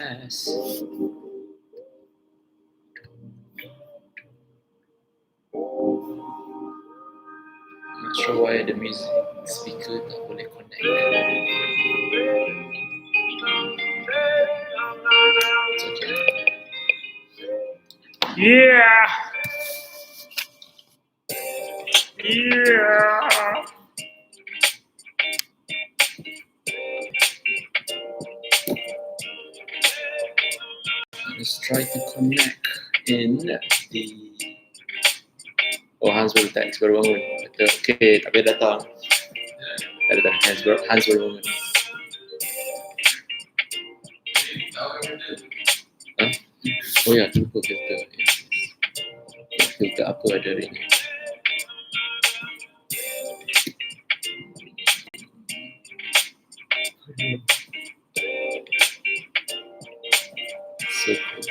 Yes. Not sure why the music speaker tak boleh connect. It's okay. Yeah. Let's try to connect in the. Oh, Hans baru text baru bangun. Kata, okay, tak payah datang. Tak ada, Hans baru bangun. Huh? Oh ya, lupa filter. Filter apa ada hari ni? So cool.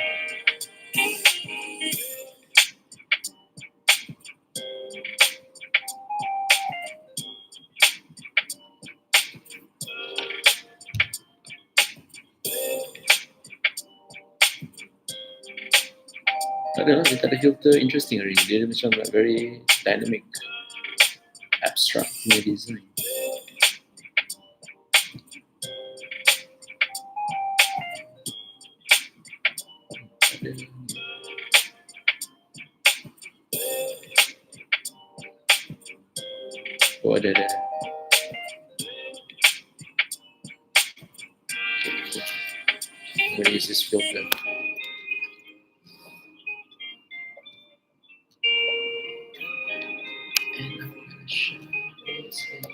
Tak ada lah, dia tak ada filter interesting hari ni. Dia macam very dynamic, abstract punya design. Oh, ada. I'm going to use this filter. And I'm going to show this filter.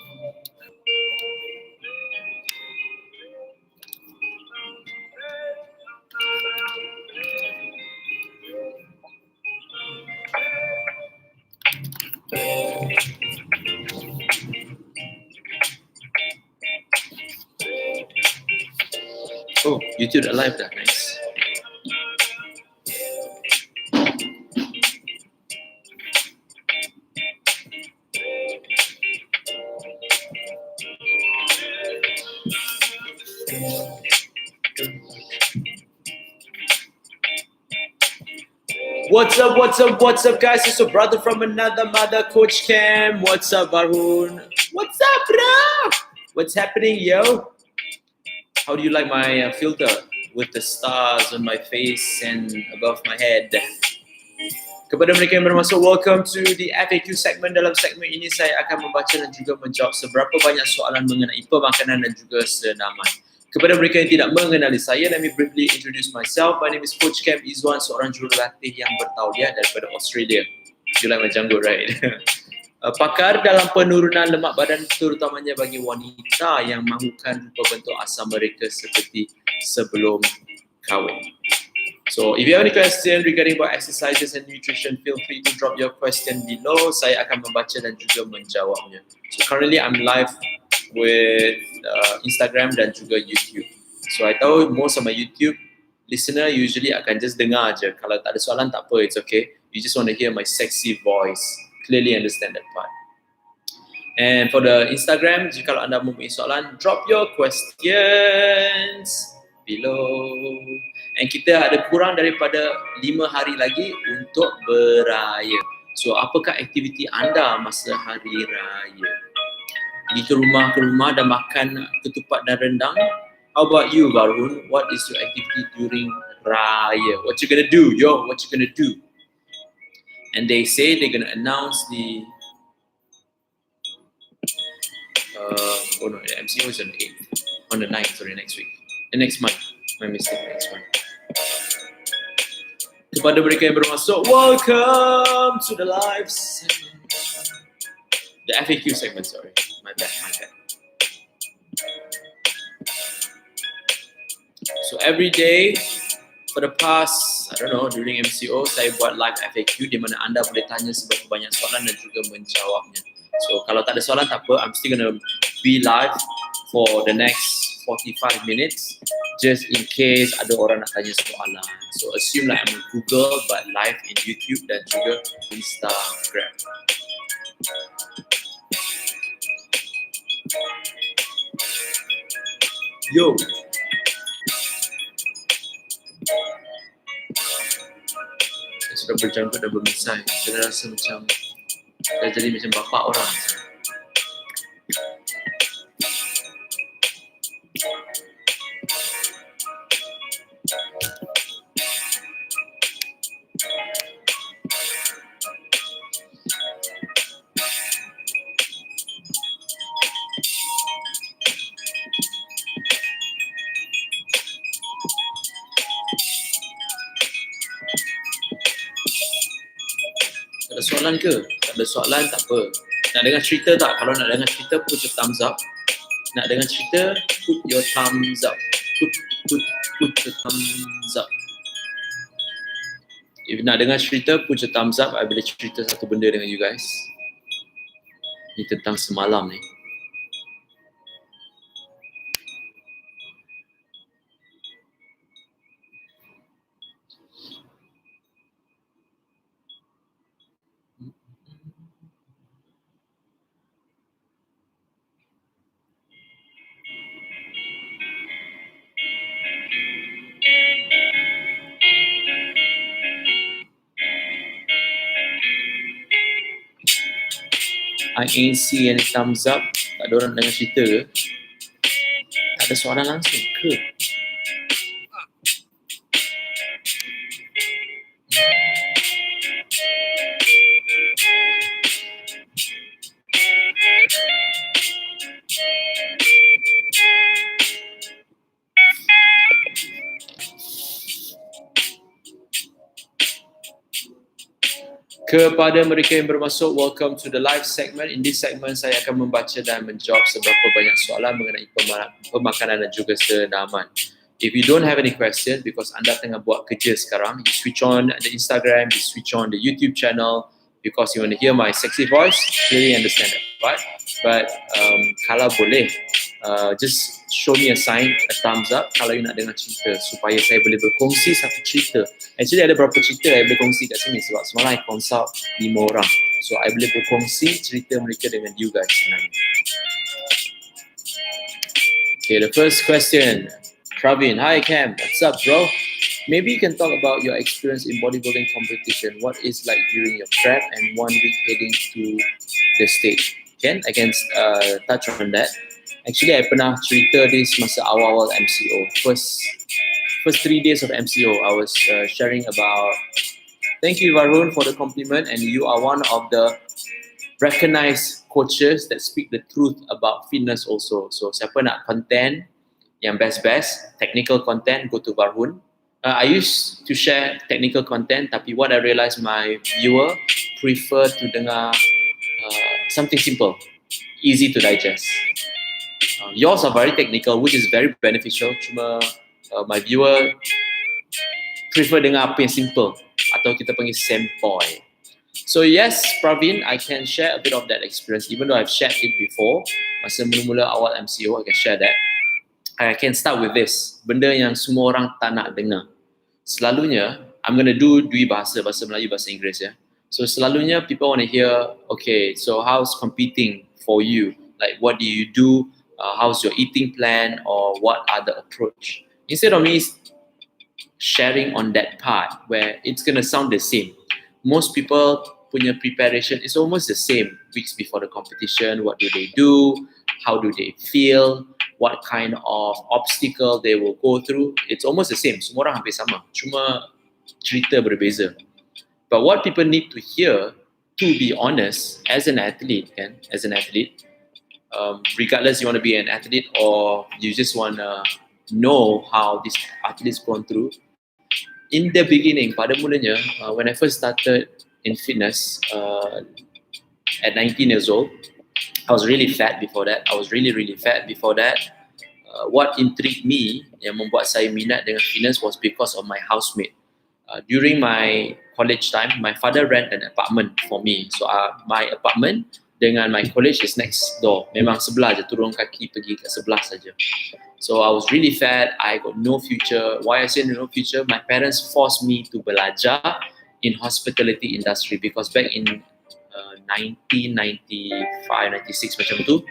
Oh, YouTube dah live dah, nice. What's up, guys? It's your brother from another mother, Coach Cam. What's up, Barun? What's up, bro? What's happening, yo? How do you like my filter with the stars on my face and above my head? Kepada mereka yang baru masuk, welcome to the FAQ segment. Dalam segmen ini, saya akan membaca dan juga menjawab seberapa banyak soalan mengenai pemakanan dan juga senaman. Kepada mereka yang tidak mengenali saya, let me briefly introduce myself. My name is Coach Cam Izwan, seorang jurulatih yang bertauliah daripada Australia. You like my janggut, right? Pakar dalam penurunan lemak badan, terutamanya bagi wanita yang mahukan rupa bentuk asam mereka seperti sebelum kahwin. So, if you have any question regarding about exercises and nutrition, feel free to drop your question below. Saya akan membaca dan juga menjawabnya. So, currently I'm live with Instagram dan juga YouTube. So, I tahu most of my YouTube listener usually akan just dengar aja. Kalau tak ada soalan, tak apa, it's okay. You just want to hear my sexy voice. Clearly understand that part. And for the Instagram, jika anda mempunyai soalan, drop your questions below. And kita ada kurang daripada 5 hari lagi untuk beraya. So, apakah aktiviti anda masa hari raya? Pergi ke rumah dan makan ketupat dan rendang? How about you, Barun? What is your activity during raya? What you gonna do, yo? What you gonna do? And they say they're gonna announce the the MCO is on the 8th, on the 9th, sorry, next week. Next month. My mistake, next month. Kepada mereka yang baru masuk, welcome to the live segment. The FAQ segment, sorry. My bad. So every day, for the past, I don't know, during MCO, saya buat live FAQ di mana anda boleh tanya seberapa banyak soalan dan juga menjawabnya. So kalau tak ada soalan, tak apa. I'm still gonna be live for the next 45 minutes just in case ada orang nak tanya soalan. So assume like I'm on Google but live in YouTube dan juga Instagram. Yo. Sudah berjanggut dan bermisai. Saya rasa macam dah jadi macam bapak orang. Ada soalan ke? Tak ada soalan, tak apa. Nak dengar cerita tak? Kalau nak dengar cerita, put your thumbs up. Nak dengar cerita, put your thumbs up. Put your thumbs up. If nak dengar cerita, put your thumbs up. I boleh cerita satu benda dengan you guys. Ni tentang semalam ni. I ain't see any thumbs up. Tak ada orang dengar cerita ke? Tak ada soalan langsung ke? Kepada mereka yang bermasuk, welcome to the live segment. In this segment, saya akan membaca dan menjawab seberapa banyak soalan mengenai pemakanan dan juga senaman. If you don't have any question, because anda tengah buat kerja sekarang, you switch on the Instagram, you switch on the YouTube channel, because you want to hear my sexy voice, clearly understand that, right? But kalau boleh, just show me a sign, a thumbs up kalau you nak dengar cerita, supaya saya boleh berkongsi satu cerita. Actually ada berapa cerita saya boleh kongsi kat sini sebab semalam I consult 5 orang. So I boleh berkongsi cerita mereka dengan you guys sebenarnya. Okay, the first question. Praveen, hi Cam, what's up bro? Maybe you can talk about your experience in bodybuilding competition. What is like during your prep and 1 week heading to the stage? Can I can touch on that. Actually, I pernah cerita this masa awal-awal MCO. First 3 days of MCO, I was sharing about. Thank you Varun for the compliment, and you are one of the recognized coaches that speak the truth about fitness also. So siapa nak content yang best, technical content, go to Varun. I used to share technical content, tapi what I realized my viewer prefer to dengar something simple, easy to digest. Yours are very technical, which is very beneficial. Cuma my viewer prefer dengar apa yang simple, atau kita panggil sempoy. So yes, Praveen, I can share a bit of that experience, even though I've shared it before. Masa mula-mula awal MCO, I can share that. I can start with this, benda yang semua orang tak nak dengar. Selalunya, I'm going to do dua bahasa Melayu, bahasa Inggeris ya. So selalunya people want to hear, okay, so how's competing for you? Like what do you do? How's your eating plan, or what are the approach? Instead of me sharing on that part where it's going to sound the same, most people punya preparation is almost the same. Weeks before the competition, what do they do? How do they feel? What kind of obstacle they will go through? It's almost the same. Semua orang hampir sama. Cuma cerita berbeza. But what people need to hear, to be honest, as an athlete, regardless you want to be an athlete or you just want to know how this athlete's gone through. In the beginning, pada mulanya, when I first started in fitness at 19 years old, I was really fat before that. What intrigued me, yang membuat saya minat dengan fitness, was because of my housemate. During my college time, my father rent an apartment for me. So my apartment dengan my college is next door. Memang sebelah je, turun kaki pergi ke sebelah saja. So I was really fat, I got no future. Why I say no future? My parents forced me to belajar in hospitality industry, because back in 1995, 96 macam tu,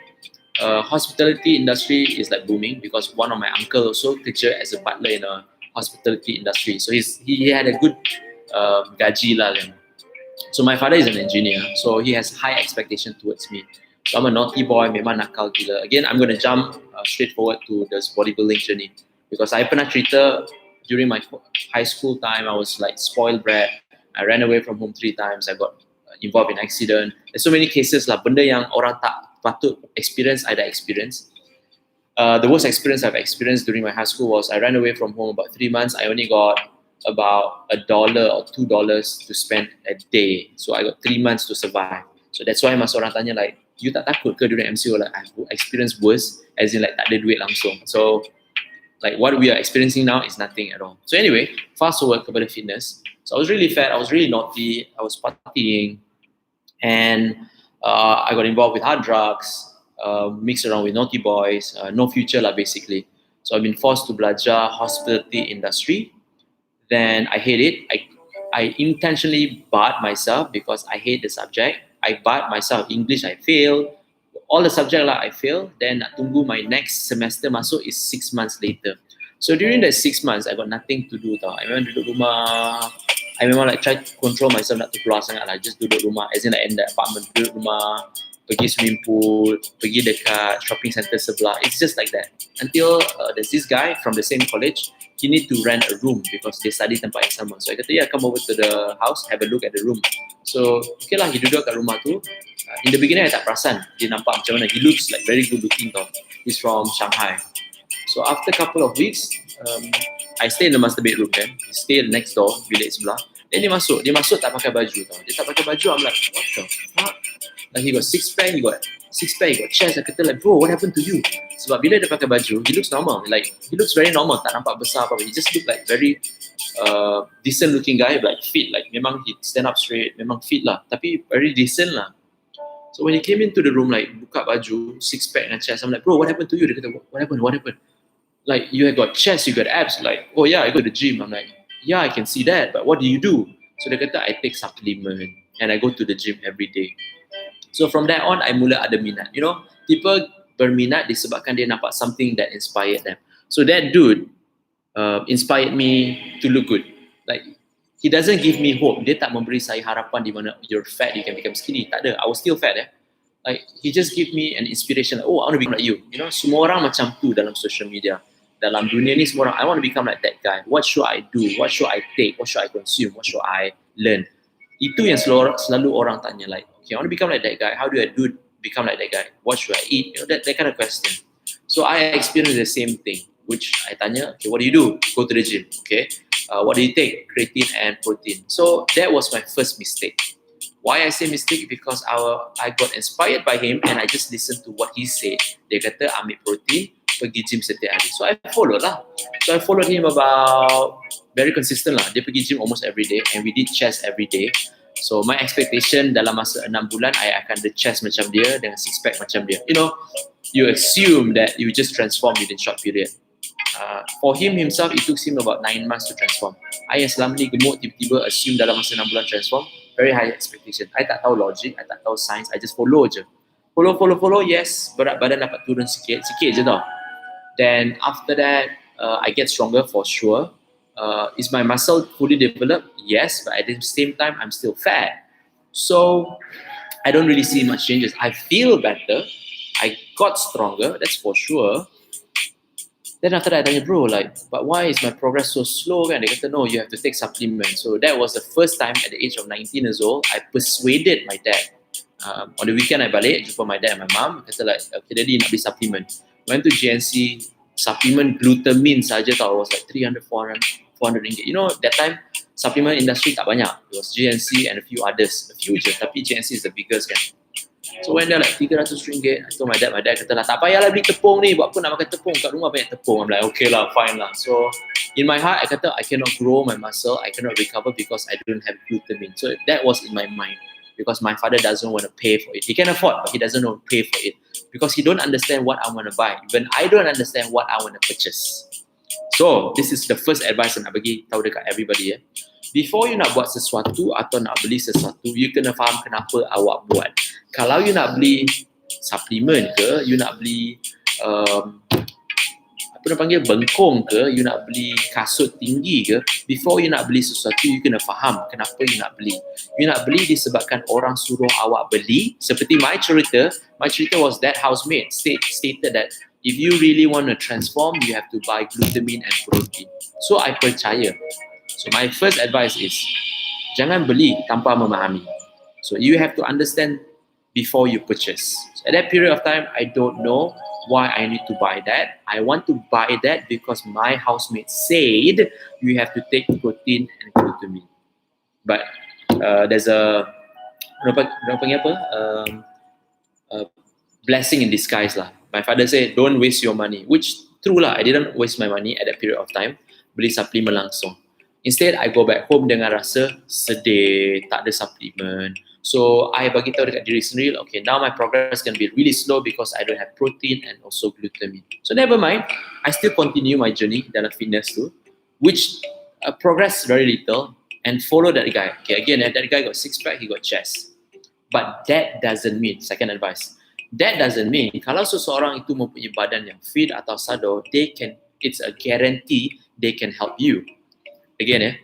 hospitality industry is like booming, because one of my uncle also kerja as a butler in a hospitality industry. So he had a good gaji lah kan. So my father is an engineer, so he has high expectation towards me. So I'm a naughty boy, memang nakal gila. Again, I'm going to jump straight forward to this bodybuilding journey because I pernah cerita during my high school time, I was like spoiled brat. I ran away from home 3 times. I got involved in accident. There's so many cases lah, benda yang orang tak patut experience, I dah experience. The worst experience I've experienced during my high school was I ran away from home about 3 months. I only got about $1 or $2 to spend a day. So I got 3 months to survive. So that's why masa orang tanya like, you tak takut ke during MCO? Like I've experienced worse, as in like tak ada duit langsung. So like what we are experiencing now is nothing at all. So anyway, fast forward kepada fitness. So I was really fat, I was really naughty, I was partying, and I got involved with hard drugs, mixed around with naughty boys, no future lah basically. So I've been forced to belajar hospitality industry. Then I hate it. I intentionally barred myself because I hate the subject. I barred myself. English I fail. All the subject lah I fail. Then nak tunggu my next semester masuk is 6 months later. So during that 6 months, I got nothing to do tau. I memang duduk rumah. I memang like try to control myself not to keluar sangat lah. Just duduk rumah. As in like in the apartment, duduk rumah, pergi swimming pool, pergi dekat shopping center sebelah. It's just like that. Until there's this guy from the same college. He need to rent a room because they study tempat yang sama. So I kata, yeah, come over to the house, have a look at the room. So okay lah, he duduk kat rumah tu. In the beginning, I tak perasan dia nampak macam mana. He looks like very good looking tau. He's from Shanghai. So after a couple of weeks, I stay in the master bedroom kan. He stay next door, bilik sebelah. Then dia masuk tak pakai baju tau. Dia tak pakai baju, I'm like, what the fuck? Like he got six pack, he got chest. I kata like, bro, what happened to you? Sebab bila dia pakai baju, he looks normal. Like he looks very normal, tak nampak besar apa-apa. He just look like very decent looking guy, like fit. Like memang he stand up straight, memang fit lah. Tapi very decent lah. So when he came into the room, like buka baju, 6 pack and chest, I'm like, bro, what happened to you? Dia kata, what happened? Like you have got chest, you got abs. Like, oh yeah, I go to the gym. I'm like, yeah, I can see that. But what do you do? So dia kata, I take supplement and I go to the gym every day. So from that on, I mula ada minat. You know, people berminat disebabkan dia nampak something that inspired them. So that dude inspired me to look good. Like, he doesn't give me hope. Dia tak memberi saya harapan di mana you're fat, you can become skinny. Tak ada. I was still fat. Like, he just give me an inspiration. Like, oh, I want to become like you. You know, semua orang macam tu dalam social media. Dalam dunia ni semua orang, I want to become like that guy. What should I do? What should I take? What should I consume? What should I learn? Itu yang selalu orang tanya, like, okay, I want to become like that guy. How do I become like that guy? What should I eat? You know, that kind of question. So I experienced the same thing, which I tanya, okay, what do you do? Go to the gym, okay? What do you take? Creatine and protein. So that was my first mistake. Why I say mistake? Because I got inspired by him and I just listened to what he said. Dia kata ambil protein, pergi gym setiap hari. So I followed lah. So I followed him about very consistent lah. Dia pergi gym almost every day and we did chest every day. So my expectation dalam masa 6 bulan I akan ada chest macam dia dengan six pack macam dia. You know, you assume that you just transform within short period. For him himself, it took him about 9 months to transform. I yang selama ni gemuk tiba-tiba assume dalam masa 6 bulan transform. Very high expectation. I tak tahu logic, I tak tahu science, I just follow je. Follow, yes, berat badan dapat turun sikit je tau. Then after that, I get stronger for sure. Is my muscle fully developed? Yes, but at the same time, I'm still fat. So I don't really see much changes. I feel better. I got stronger, that's for sure. Then after that, I tanya, bro, like, but why is my progress so slow? And they kata, no, you have to take supplements. So that was the first time at the age of 19 years old, I persuaded my dad. On the weekend, I balik, jumpa my dad and my mom. Kata like, okay, daddy nak beli supplement. Went to GNC, supplement glutamine saja tau, was like 300, 400 ringgit. You know, that time, supplement industry tak banyak. It was GNC and a few others. A few je, tapi GNC is the biggest kan. So when they're like 300 ringgit, I told my dad kata lah, tak payahlah beli tepung ni, buat apa nak makan tepung, kat rumah banyak tepung. I'm like, okay lah, fine lah. So in my heart, I kata, I cannot grow my muscle, I cannot recover because I don't have glutamine. So that was in my mind, because my father doesn't want to pay for it. He can afford, but he doesn't want to pay for it because he don't understand what I want to buy. Even I don't understand what I want to purchase. So this is the first advice yang nak bagi tahu dekat everybody. Before you nak buat sesuatu atau nak beli sesuatu, you kena faham kenapa awak buat. Kalau you nak beli suplemen ke, you nak beli pernah panggil bengkong ke, you nak beli kasut tinggi ke, before you nak beli sesuatu, you kena faham kenapa you nak beli. You nak beli disebabkan orang suruh awak beli. Seperti my cerita was that housemate stated that if you really want to transform, you have to buy glutamine and protein. So I percaya. So my first advice is, jangan beli tanpa memahami. So you have to understand before you purchase. So at that period of time, I don't know why I need to buy that. I want to buy that because my housemate said you have to take protein and glutamine. But there's a blessing in disguise lah. My father said, don't waste your money, which true lah. I didn't waste my money at that period of time. Beli supplement langsung. Instead, I go back home dengan rasa sedih, tak ada supplement. So, I bagi tahu dekat diri sendiri, okay, now my progress can be really slow because I don't have protein and also glutamine. So, never mind. I still continue my journey dalam fitness too, which progress very little and follow that guy. Okay, again, that guy got six-pack, he got chest. But that doesn't mean, second advice, that doesn't mean kalau seseorang itu mempunyai badan yang fit atau sado, it's a guarantee they can help you. Again,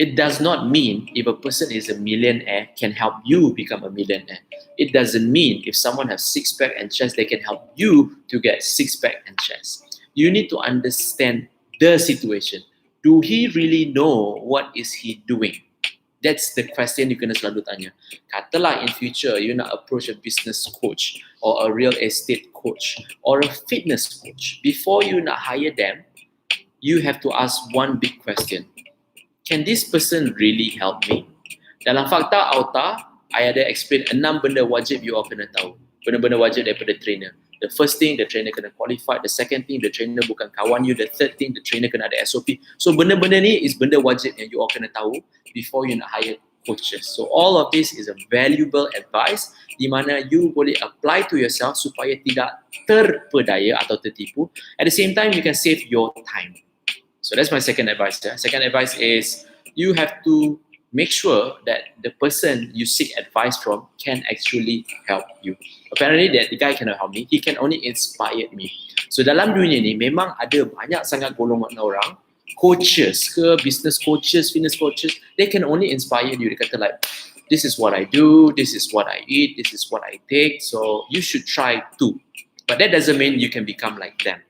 it does not mean if a person is a millionaire can help you become a millionaire. It doesn't mean if someone has six-pack and chest, they can help you to get six-pack and chest. You need to understand the situation. Do he really know what is he doing? That's the question you kena selalu tanya. Katalah in future, you nak approach a business coach or a real estate coach or a fitness coach. Before you nak hire them, you have to ask one big question. Can this person really help me? Dalam fakta auta, I ada explain 6 benda wajib you all kena tahu. Benda-benda wajib daripada trainer. The first thing, the trainer kena qualified. The second thing, the trainer bukan kawan you. The third thing, the trainer kena ada SOP. So benda-benda ni is benda wajib yang you all kena tahu before you nak hire coaches. So all of this is a valuable advice di mana you boleh apply to yourself supaya tidak terpedaya atau tertipu. At the same time, you can save your time. So that's my second advice. Yeah? Second advice is you have to make sure that the person you seek advice from can actually help you. Apparently that the guy cannot help me. He can only inspire me. So dalam dunia ni memang ada banyak sangat golongan orang, coaches ke, business coaches, fitness coaches, they can only inspire you. Dia kata like, this is what I do, this is what I eat, this is what I take, so you should try too. But that doesn't mean you can become like them.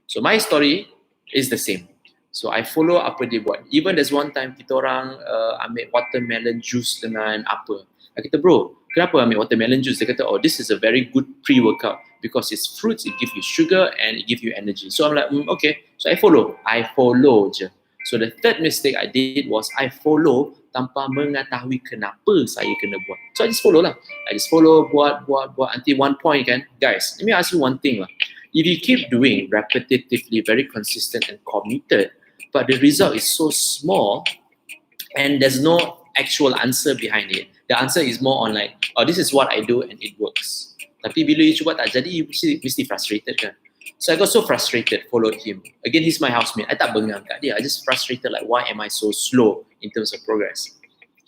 So my story is the same. So I follow apa dia buat. Even there's one time kita orang ambil watermelon juice dengan apa. Kita bro, kenapa ambil watermelon juice? Dia kata, oh, this is a very good pre-workout because it's fruits, it gives you sugar and it gives you energy. So I'm like, okay. So I follow je. So the third mistake I did was I follow tanpa mengetahui kenapa saya kena buat. So I just follow lah. I just follow, buat until one point kan. Guys, let me ask you one thing lah. If you keep doing repetitively, very consistent and committed, but the result is so small and there's no actual answer behind it. The answer is more on like, oh, this is what I do and it works. Tapi bila you cuba tak jadi, you mesti frustrated kan. So I got so frustrated, followed him. Again, he's my housemate. I tak bengang kat dia. I just frustrated like, why am I so slow in terms of progress?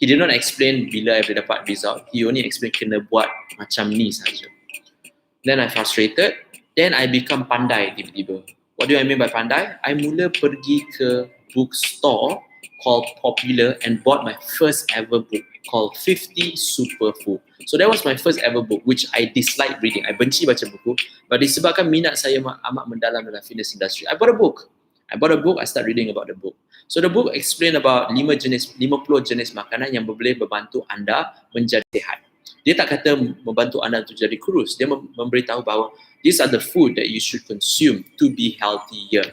He did not explain bila I boleh dapat result. He only explained kena buat macam ni saja. Then I frustrated. Then I become pandai tiba-tiba. What do I mean by pandai? I mula pergi ke bookstore called Popular and bought my first ever book called 50 Superfood. So that was my first ever book which I dislike reading. I benci baca buku. But disebabkan minat saya amat mendalam dalam fitness industry, I bought a book. I start reading about the book. So the book explain about 50 jenis makanan yang boleh membantu anda menjadi sihat. Dia tak kata membantu anda untuk jadi kurus. Dia memberitahu bahawa these are the food that you should consume to be healthier.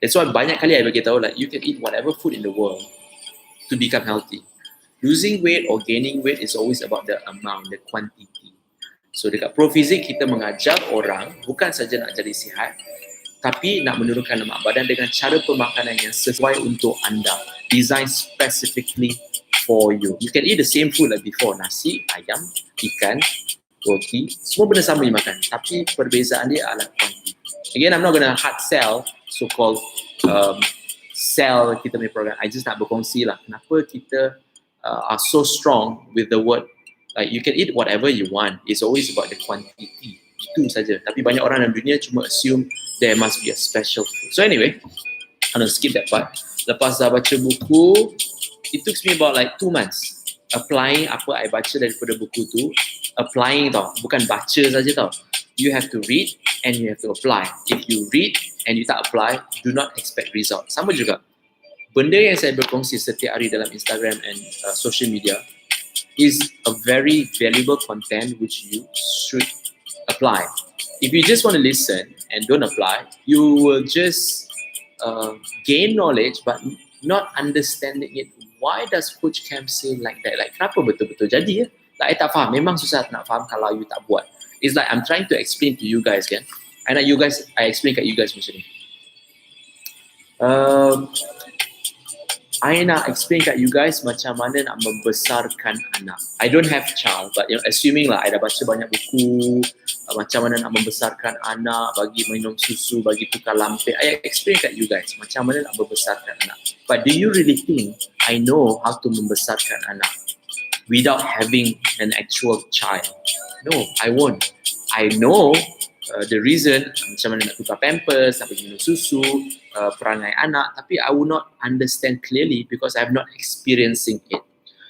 That's why banyak kali I bagi tahu like you can eat whatever food in the world to become healthy. Losing weight or gaining weight is always about the amount, the quantity. So dekat Profizik kita mengajar orang bukan saja nak jadi sihat, tapi nak menurunkan lemak badan dengan cara pemakanan yang sesuai untuk anda. Designed specifically for you. You can eat the same food like before, nasi, ayam, ikan, roti, semua benda sama dimakan, tapi perbezaan dia adalah quantity. Again, I'm not gonna hard sell so-called sell kita punya program. I just nak berkongsi lah kenapa kita are so strong with the word like you can eat whatever you want. It's always about the quantity. Itu saja. Tapi banyak orang dalam dunia cuma assume there must be a special food. So anyway, I'm gonna skip that part. Lepas dah baca buku, it took me about like 2 months applying apa I baca daripada buku tu. Applying tau, bukan baca saja tau. You have to read and you have to apply. If you read and you tak apply, do not expect result. Sama juga. Benda yang saya berkongsi setiap hari dalam Instagram and social media is a very valuable content which you should apply. If you just want to listen and don't apply, you will just gain knowledge but not understanding it. Why does Coach Cam say like that? Like, kenapa betul-betul jadi ya? Like, I tak faham. Memang susah nak faham kalau you tak buat. It's like I'm trying to explain to you guys kan. I explain kat you guys macam ni. I nak explain kat you guys macam mana nak membesarkan anak. I don't have child, but assuming lah I dah baca banyak buku macam mana nak membesarkan anak, bagi minum susu, bagi tukar lampir. I explain kat you guys macam mana nak membesarkan anak. But do you really think I know how to membesarkan anak without having an actual child? No, I won't. I know the reason macam mana nak tukar pampers, nak bagi minum susu, perangai anak, tapi I will not understand clearly because I'm not experiencing it.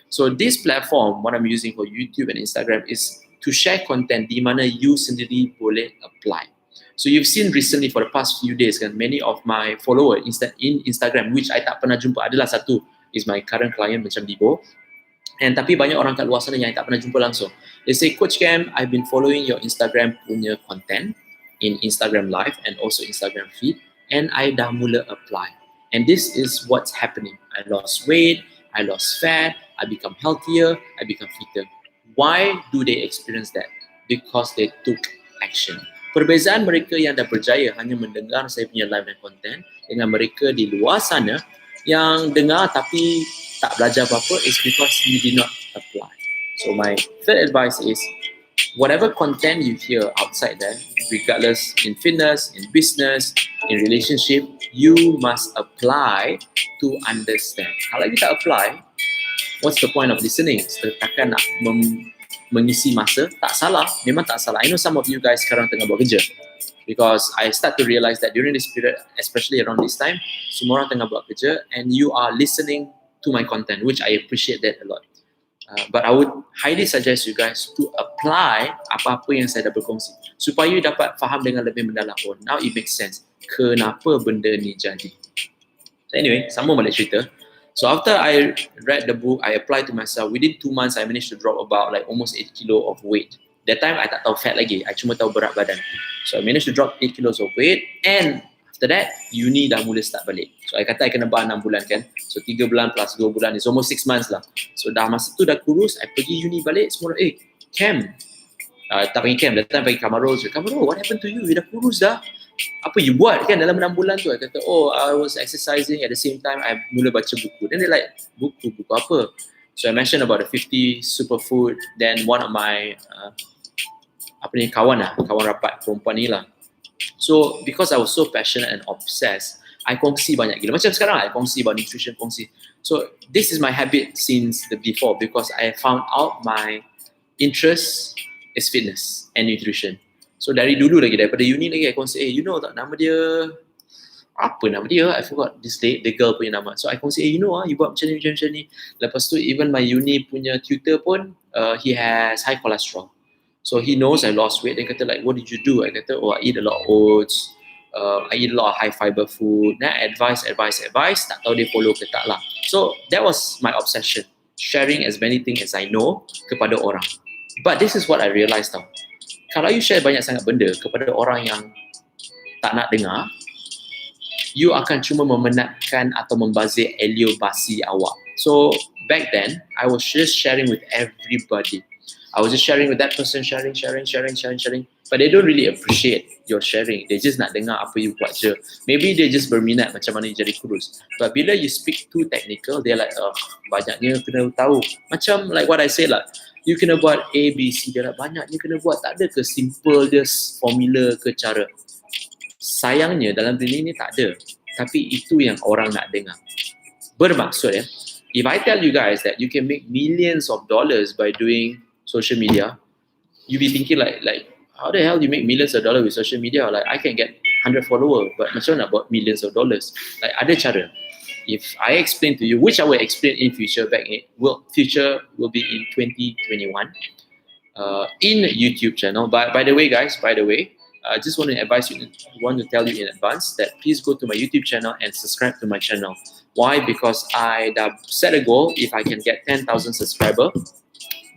So this platform, what I'm using for YouTube and Instagram is to share content di mana you sendiri boleh apply. So you've seen recently for the past few days kan, many of my followers in Instagram, which I tak pernah jumpa, adalah satu is my current client macam Dibo. And tapi banyak orang kat luar sana yang tak pernah jumpa langsung. They say, Coach Cam, I've been following your Instagram punya content in Instagram Live and also Instagram feed, and I dah mula apply. And this is what's happening. I lost weight, I lost fat, I become healthier, I become fitter. Why do they experience that? Because they took action. Perbezaan mereka yang dah berjaya hanya mendengar saya punya live dan content dengan mereka di luar sana yang dengar tapi tak belajar apa-apa is because you did not apply. So my third advice is, whatever content you hear outside there, regardless in fitness, in business, in relationship, you must apply to understand. Kalau you tak apply, what's the point of listening? Takkan nak mengisi masa. Tak salah, memang tak salah. I know some of you guys sekarang tengah buat kerja. Because I start to realize that during this period, especially around this time, semua orang tengah buat kerja and you are listening to my content, which I appreciate that a lot. But I would highly suggest you guys to apply apa-apa yang saya dah berkongsi supaya you dapat faham dengan lebih mendalam. Oh, now it makes sense. Kenapa benda ni jadi? So anyway, sambung balik cerita. So after I read the book, I applied to myself. Within 2 months, I managed to drop about like almost 8 kilo of weight. That time, I tak tahu fat lagi. I cuma tahu berat badan. So I managed to drop 8 kilos of weight, and after that, uni dah mula start balik. So I kata I kena bar 6 bulan kan. So 3 bulan plus 2 bulan is almost 6 months lah. So dah masa tu dah kurus, I pergi uni balik, semua orang, Cam. Tak panggil Cam, datang panggil Kamarul. Kamarul, what happened to you? You dah kurus dah. Apa you buat kan dalam 6 bulan tu? I kata, I was exercising at the same time, I mula baca buku. Then they like, buku apa? So I mentioned about the 50 superfood. Then one of my kawan rapat perempuan ni lah. So because I was so passionate and obsessed, I kongsi banyak gila. Macam sekarang I kongsi about nutrition, kongsi. So this is my habit since the before because I found out my interest is fitness and nutrition. So dari dulu lagi, daripada uni lagi I kongsi, you know tak nama dia, apa nama dia? I forgot this day, the girl punya nama. So I kongsi, you know you buat macam ni. Lepas tu even my uni punya tutor pun, he has high cholesterol. So he knows I lost weight. Dia kata like, what did you do? I kata, I eat a lot of oats. I eat a lot of high fiber food. Then advice. Tak tahu dia follow ke tak lah. So that was my obsession. Sharing as many things as I know kepada orang. But this is what I realised tau. Kalau you share banyak sangat benda kepada orang yang tak nak dengar, you akan cuma memenatkan atau membazir elio basi awak. So back then, I was just sharing with everybody. I was just sharing with that person, sharing. But they don't really appreciate your sharing. They just nak dengar apa you buat je. Maybe they just berminat macam mana you jadi kurus. But bila you speak too technical, they're like, banyaknya kena tahu. Macam like what I say lah, you kena buat A, B, C, dia lah banyaknya kena buat. Tak ada ke simple just formula ke cara. Sayangnya dalam dunia ni tak ada. Tapi itu yang orang nak dengar. Bermaksud if I tell you guys that you can make millions of dollars by doing social media, you be thinking like how the hell you make millions of dollars with social media? Like I can get 100 follower, but macam nak buat millions of dollars? Like, ada cara. If I explain to you, which I will explain in future, future will be in 2021, in YouTube channel. By the way, guys, I just want to tell you in advance that please go to my YouTube channel and subscribe to my channel. Why? Because I set a goal. If I can get 10,000 subscribers,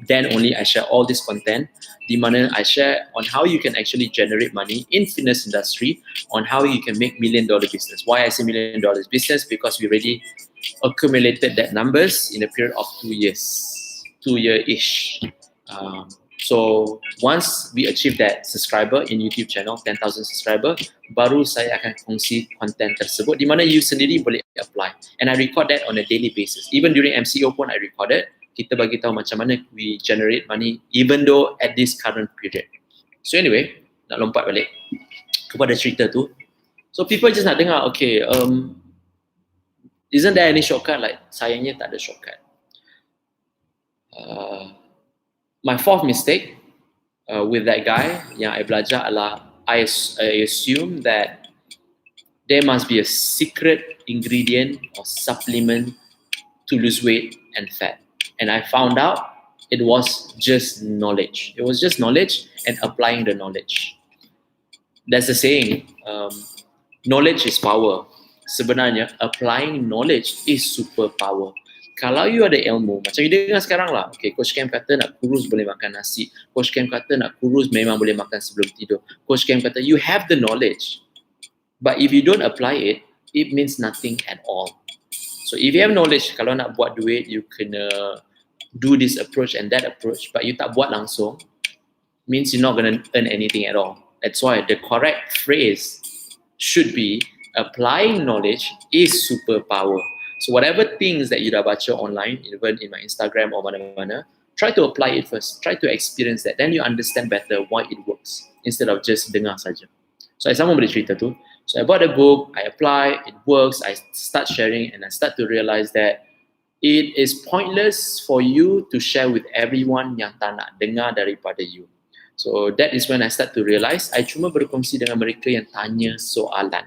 then only I share all this content. Di mana I share on how you can actually generate money in fitness industry, on how you can make $1 million business. Why I say $1 million business? Because we already accumulated that numbers in a period of 2 years, 2 year-ish. So once we achieve that subscriber in YouTube channel, 10,000 subscriber, baru saya akan kongsi konten tersebut di mana you sendiri boleh apply. And I record that on a daily basis. Even during MCO pun I recorded. Kita bagi tahu macam mana we generate money even though at this current period. So anyway, nak lompat balik kepada cerita tu. So people just nak dengar, okay, isn't there any shortcut? Like, sayangnya tak ada shortcut. My fourth mistake with that guy yang I belajar adalah I assume that there must be a secret ingredient or supplement to lose weight and fat. And I found out it was just knowledge. It was just knowledge and applying the knowledge. There's a saying, knowledge is power. Sebenarnya, applying knowledge is superpower. Kalau you ada ilmu, macam you dengar sekarang lah, okay, Coach Cam kata nak kurus boleh makan nasi. Coach Cam kata nak kurus memang boleh makan sebelum tidur. Coach Cam kata, you have the knowledge. But if you don't apply it, it means nothing at all. So if you have knowledge, kalau nak buat duit, you kena do this approach and that approach, but you tak buat langsung, means you're not going to earn anything at all. That's why the correct phrase should be, applying knowledge is superpower. So whatever things that you dah baca online, even in my Instagram or mana-mana, try to apply it first. Try to experience that. Then you understand better why it works, instead of just dengar saja. So sama boleh cerita tu. So I bought a book, I apply, it works, I start sharing, and I start to realize that it is pointless for you to share with everyone yang tak nak dengar daripada you. So that is when I start to realize, I cuma berkongsi dengan mereka yang tanya soalan.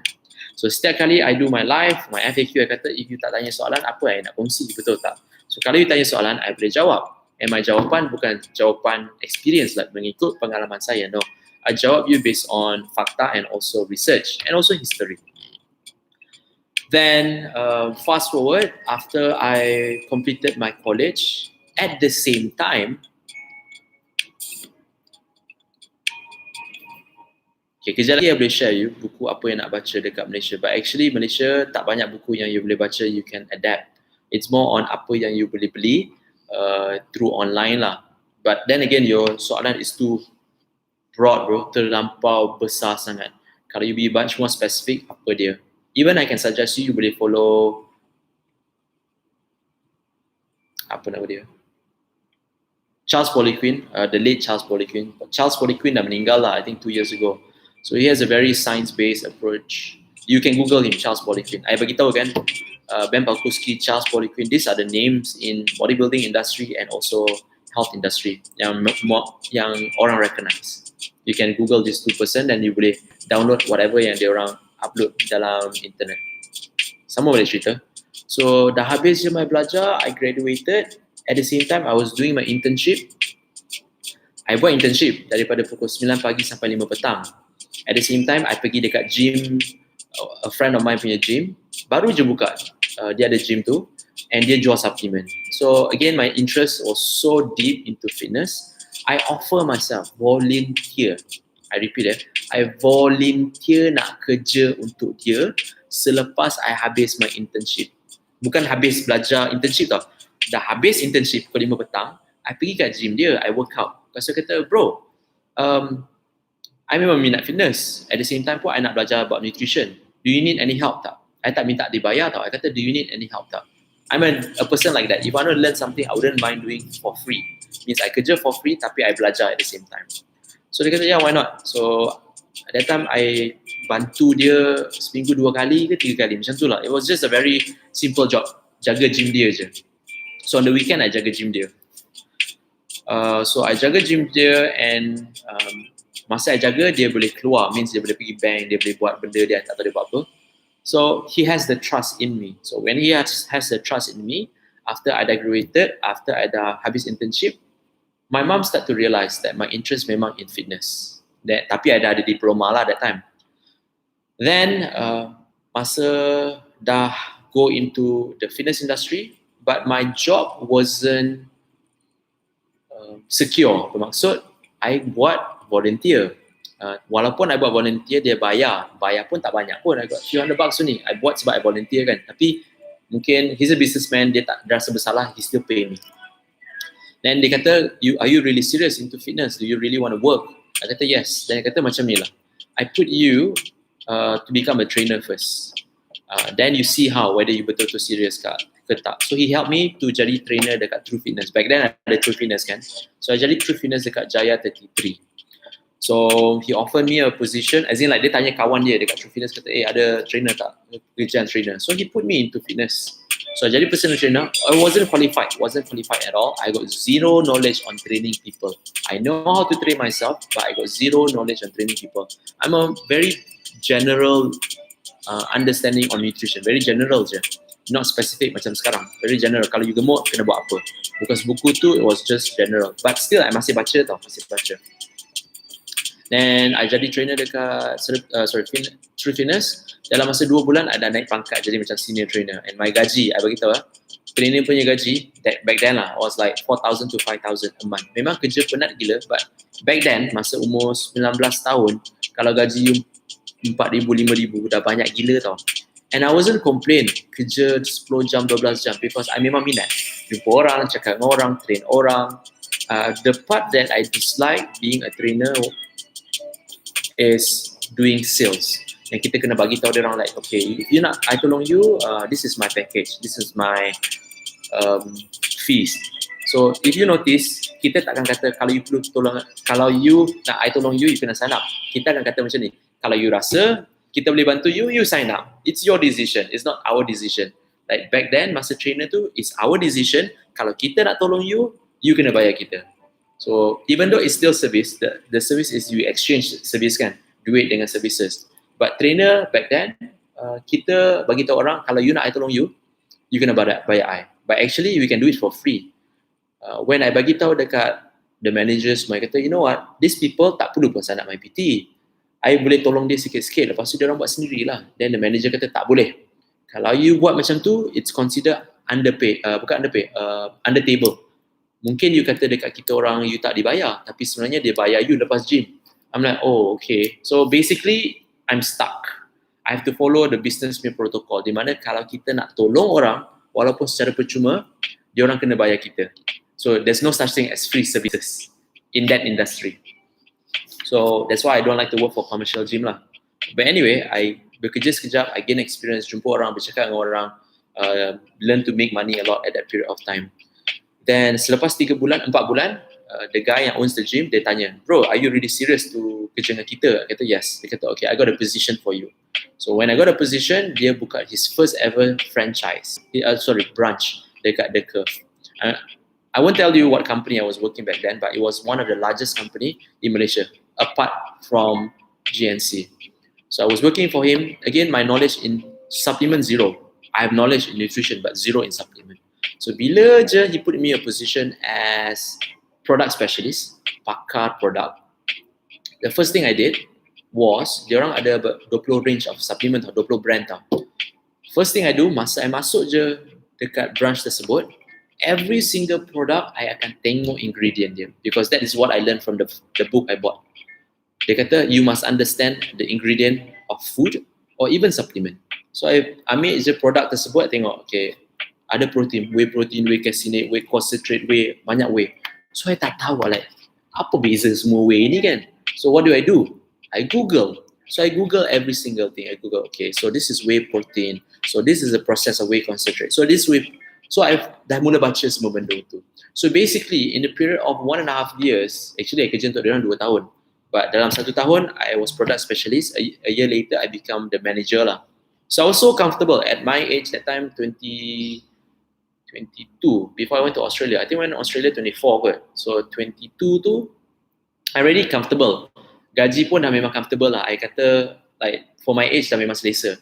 So setiap kali I do my live, my FAQ, I kata, if you tak tanya soalan, apa yang nak kongsi, betul tak? So kalau you tanya soalan, I boleh jawab. And my jawapan bukan jawapan experience, like mengikut pengalaman saya, no. I jawab you based on fakta and also research and also history. Then fast forward, after I completed my college, at the same time, okay, kejap lagi I boleh share you buku apa yang nak baca dekat Malaysia. But actually Malaysia tak banyak buku yang you boleh baca, you can adapt. It's more on apa yang you boleh beli through online lah. But then again, your soalan is too broad, bro, terlampau besar sangat. Kalau you be much more specific, apa dia? Even I can suggest you boleh follow, apa nama dia? Charles Poliquin, the late Charles Poliquin. Charles Poliquin dah meninggal lah, I think 2 years ago. So he has a very science-based approach. You can Google him, Charles Poliquin. I bagi tahu kan, Ben Pakulski, Charles Poliquin, these are the names in bodybuilding industry and also health industry yang orang recognize. You can Google these two person dan you boleh download whatever yang dia orang upload dalam internet. Sama boleh cerita. So dah habis je my belajar, I graduated. At the same time, I was doing my internship. I buat internship daripada pukul 9 pagi sampai 5 petang. At the same time, I pergi dekat gym, a friend of mine punya gym. Baru je buka, dia ada gym tu. And dia jual supplement. So again, my interest was so deep into fitness. I offer myself volunteer. I repeat I volunteer nak kerja untuk dia selepas I habis my internship. Bukan habis belajar internship tau. Dah habis internship pukul 5 petang, I pergi kat gym dia, I work out. Lepas tu kata, bro, I memang minat fitness. At the same time pun, I nak belajar about nutrition. Do you need any help tak? I tak minta dibayar tau. I kata, do you need any help tak? I'm a person like that. If I want to learn something, I wouldn't mind doing for free. Means I kerja for free, tapi I belajar at the same time. So dia kata, yeah, why not? So at that time, I bantu dia seminggu 2 kali ke 3 kali. Macam tu lah. It was just a very simple job. Jaga gym dia je. So on the weekend, I jaga gym dia. So I jaga gym dia and Masa I jaga, dia boleh keluar. Means dia boleh pergi bank, dia boleh buat benda dia tak tahu dia buat apa. So he has the trust in me. So when he has the trust in me, after I graduated, after I dah habis internship, my mom start to realise that my interest memang in fitness. Tapi I dah ada diploma lah that time. Then masa dah go into the fitness industry, but my job wasn't secure. Bermaksud I buat volunteer. Walaupun I buat volunteer, dia bayar pun tak banyak pun. I got few hundred bucks ni. I buat sebab I volunteer kan. Tapi mungkin he's a businessman, dia tak rasa bersalah, he still pay me. Then dia kata, are you really serious into fitness? Do you really want to work? I kata yes. Then dia kata macam ni lah, I put you to become a trainer first. Then you see how whether you betul-betul serious ke tak. So he helped me to jadi trainer dekat True Fitness. Back then ada True Fitness kan. So I jadi True Fitness dekat Jaya 33. So he offered me a position, as in like dia tanya kawan dia dekat True Fitness, kata ada trainer tak? Kerjaan trainer. So he put me into fitness. So I jadi personal trainer. I wasn't qualified at all. I got zero knowledge on training people. I know how to train myself, but I got zero knowledge on training people. I'm a very general understanding on nutrition. Very general je. Not specific macam sekarang. Very general. Kalau you gemuk, kena buat apa? Because buku tu, it was just general. But still, I masih baca tau. Masih baca. Then I jadi trainer dekat True Fitness. Dalam masa 2 bulan, I dah naik pangkat jadi macam senior trainer. And my gaji, I beritahu trainer punya gaji, back then lah, was like 4,000 to 5,000 a month. Memang kerja penat gila, but back then, masa umur 19 tahun, kalau gaji you 4,000, 5,000, dah banyak gila tau. And I wasn't complain kerja 10 jam, 12 jam because I memang minat. Jumpa orang, cakap dengan orang, train orang. The part that I dislike being a trainer is doing sales. Yang kita kena bagi tahu dia orang like, okay, if you nak I tolong you, this is my package, this is my fees. So if you notice, kita takkan kata kalau you perlu tolong, kalau you nak I tolong you, you kena sign up. Kita akan kata macam ni, kalau you rasa kita boleh bantu you, you sign up. It's your decision, it's not our decision. Like back then, masa trainer tu, it's our decision. Kalau kita nak tolong you, you kena bayar kita. So even though it's still service, the service is you exchange service kan, duit dengan services. But trainer back then, kita bagi tahu orang kalau you nak I tolong you, you kena bayar I. But actually we can do it for free. When I bagi tahu dekat the managers, mereka kata, you know what, these people tak perlu pun sign up my PT. I boleh tolong dia sikit-sikit, lepas tu dia orang buat sendirilah. Then the manager kata tak boleh. Kalau you buat macam tu, it's considered underpay, bukan underpay, under table. Mungkin you kata dekat kita orang you tak dibayar, tapi sebenarnya dia bayar you lepas gym. I'm like, oh okay. So basically, I'm stuck. I have to follow the business protocol. Di mana kalau kita nak tolong orang, walaupun secara percuma, dia orang kena bayar kita. So there's no such thing as free services in that industry. So that's why I don't like to work for commercial gym lah. But anyway, I bekerja sekejap, I gain experience, jumpa orang, bercakap dengan orang, learn to make money a lot at that period of time. Then selepas 4 bulan, the guy yang owns the gym, dia tanya, bro, are you really serious to kerja dengan kita? I kata, yes. Dia kata, okay, I got a position for you. So when I got a position, dia buka his first ever franchise, branch dekat The Curve. I won't tell you what company I was working back then, but it was one of the largest company in Malaysia, apart from GNC. So I was working for him. Again, my knowledge in supplement, zero. I have knowledge in nutrition, but zero in supplement. So bila je he put me a position as product specialist, pakar product. The first thing I did was, diorang ada 20 range of supplement tau, 20 brand tau. First thing I do, masa I masuk je dekat branch tersebut, every single product I akan tengok ingredient dia, because that is what I learned from the book I bought. Dia kata, you must understand the ingredient of food or even supplement. So I ambil je produk tersebut, I tengok, okay, ada protein, whey caseinate, whey concentrate, whey, banyak whey. So I tak tahu like, apa beza semua whey ni kan? So what do? I Google. So I Google every single thing. I Google, okay, so this is whey protein. So this is the process of whey concentrate. So this whey, so I've dah mula baca semua benda tu. So basically, in the period of 1.5 years, actually I kerja untuk dia orang 2 tahun. But dalam 1 tahun, I was product specialist. A year later, I become the manager lah. So I was so comfortable at my age, that time 22, before I went to Australia. I think I went to Australia 24 kot. So 22 tu, I'm really comfortable. gaji pun dah memang comfortable lah. I kata like for my age dah memang selesa.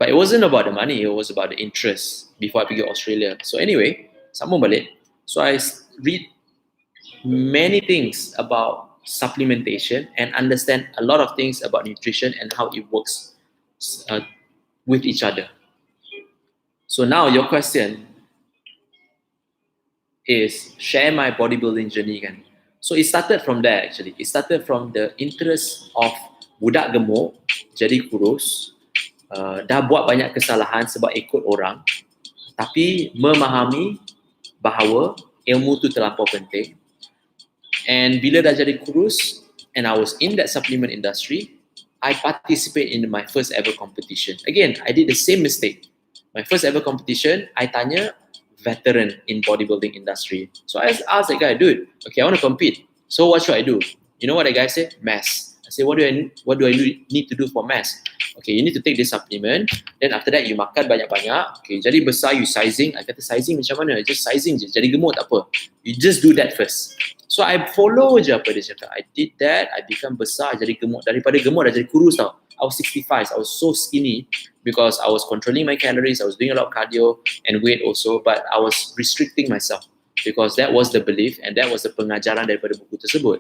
But it wasn't about the money, it was about the interest before I pergi Australia. So anyway, sambung balik. So I read many things about supplementation and understand a lot of things about nutrition and how it works with each other. So now your question is share my bodybuilding journey kan. So it started from there actually. It started from the interest of budak gemuk jadi kurus, dah buat banyak kesalahan sebab ikut orang, tapi memahami bahawa ilmu tu terlampau penting. And bila dah jadi kurus and I was in that supplement industry, I participate in my first ever competition. Again, I did the same mistake. My first ever competition, I tanya veteran in bodybuilding industry. So I asked that guy, dude, okay, I want to compete. So what should I do? You know what that guy said? Mass. I said, what do I need to do for mass? Okay, you need to take this supplement. Then after that, you makan banyak-banyak. Okay, jadi besar, you sizing. I kata sizing macam mana? Just sizing je. Jadi gemuk tak apa. You just do that first. So I follow je apa dia cakap. I did that. I become besar, jadi gemuk. Daripada gemuk dah jadi kurus tau. I was 65. I was so skinny because I was controlling my calories. I was doing a lot of cardio and weight also. But I was restricting myself because that was the belief and that was the pengajaran daripada buku tersebut.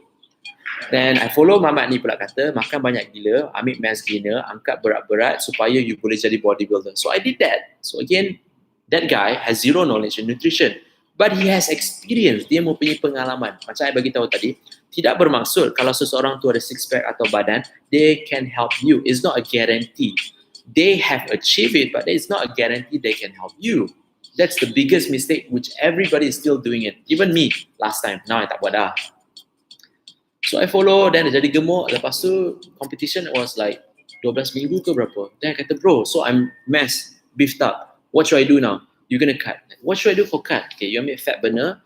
Then I follow Mamat ni pula kata, makan banyak gila, ambil mass gainer, angkat berat-berat supaya you boleh jadi bodybuilder. So I did that. So again, that guy has zero knowledge in nutrition. But he has experience, dia mempunyai pengalaman. Macam saya bagi tahu tadi, tidak bermaksud kalau seseorang tu ada six pack atau badan, they can help you. It's not a guarantee. They have achieved it, but it's not a guarantee they can help you. That's the biggest mistake which everybody is still doing it. Even me last time, now I tak buat dah. So I follow, then dia jadi gemuk. Lepas tu competition was like 12 minggu ke berapa. Then I kata, bro, so I'm mass, beefed up. What should I do now? You're gonna cut. What should I do for cut? Okay, you ambil fat burner,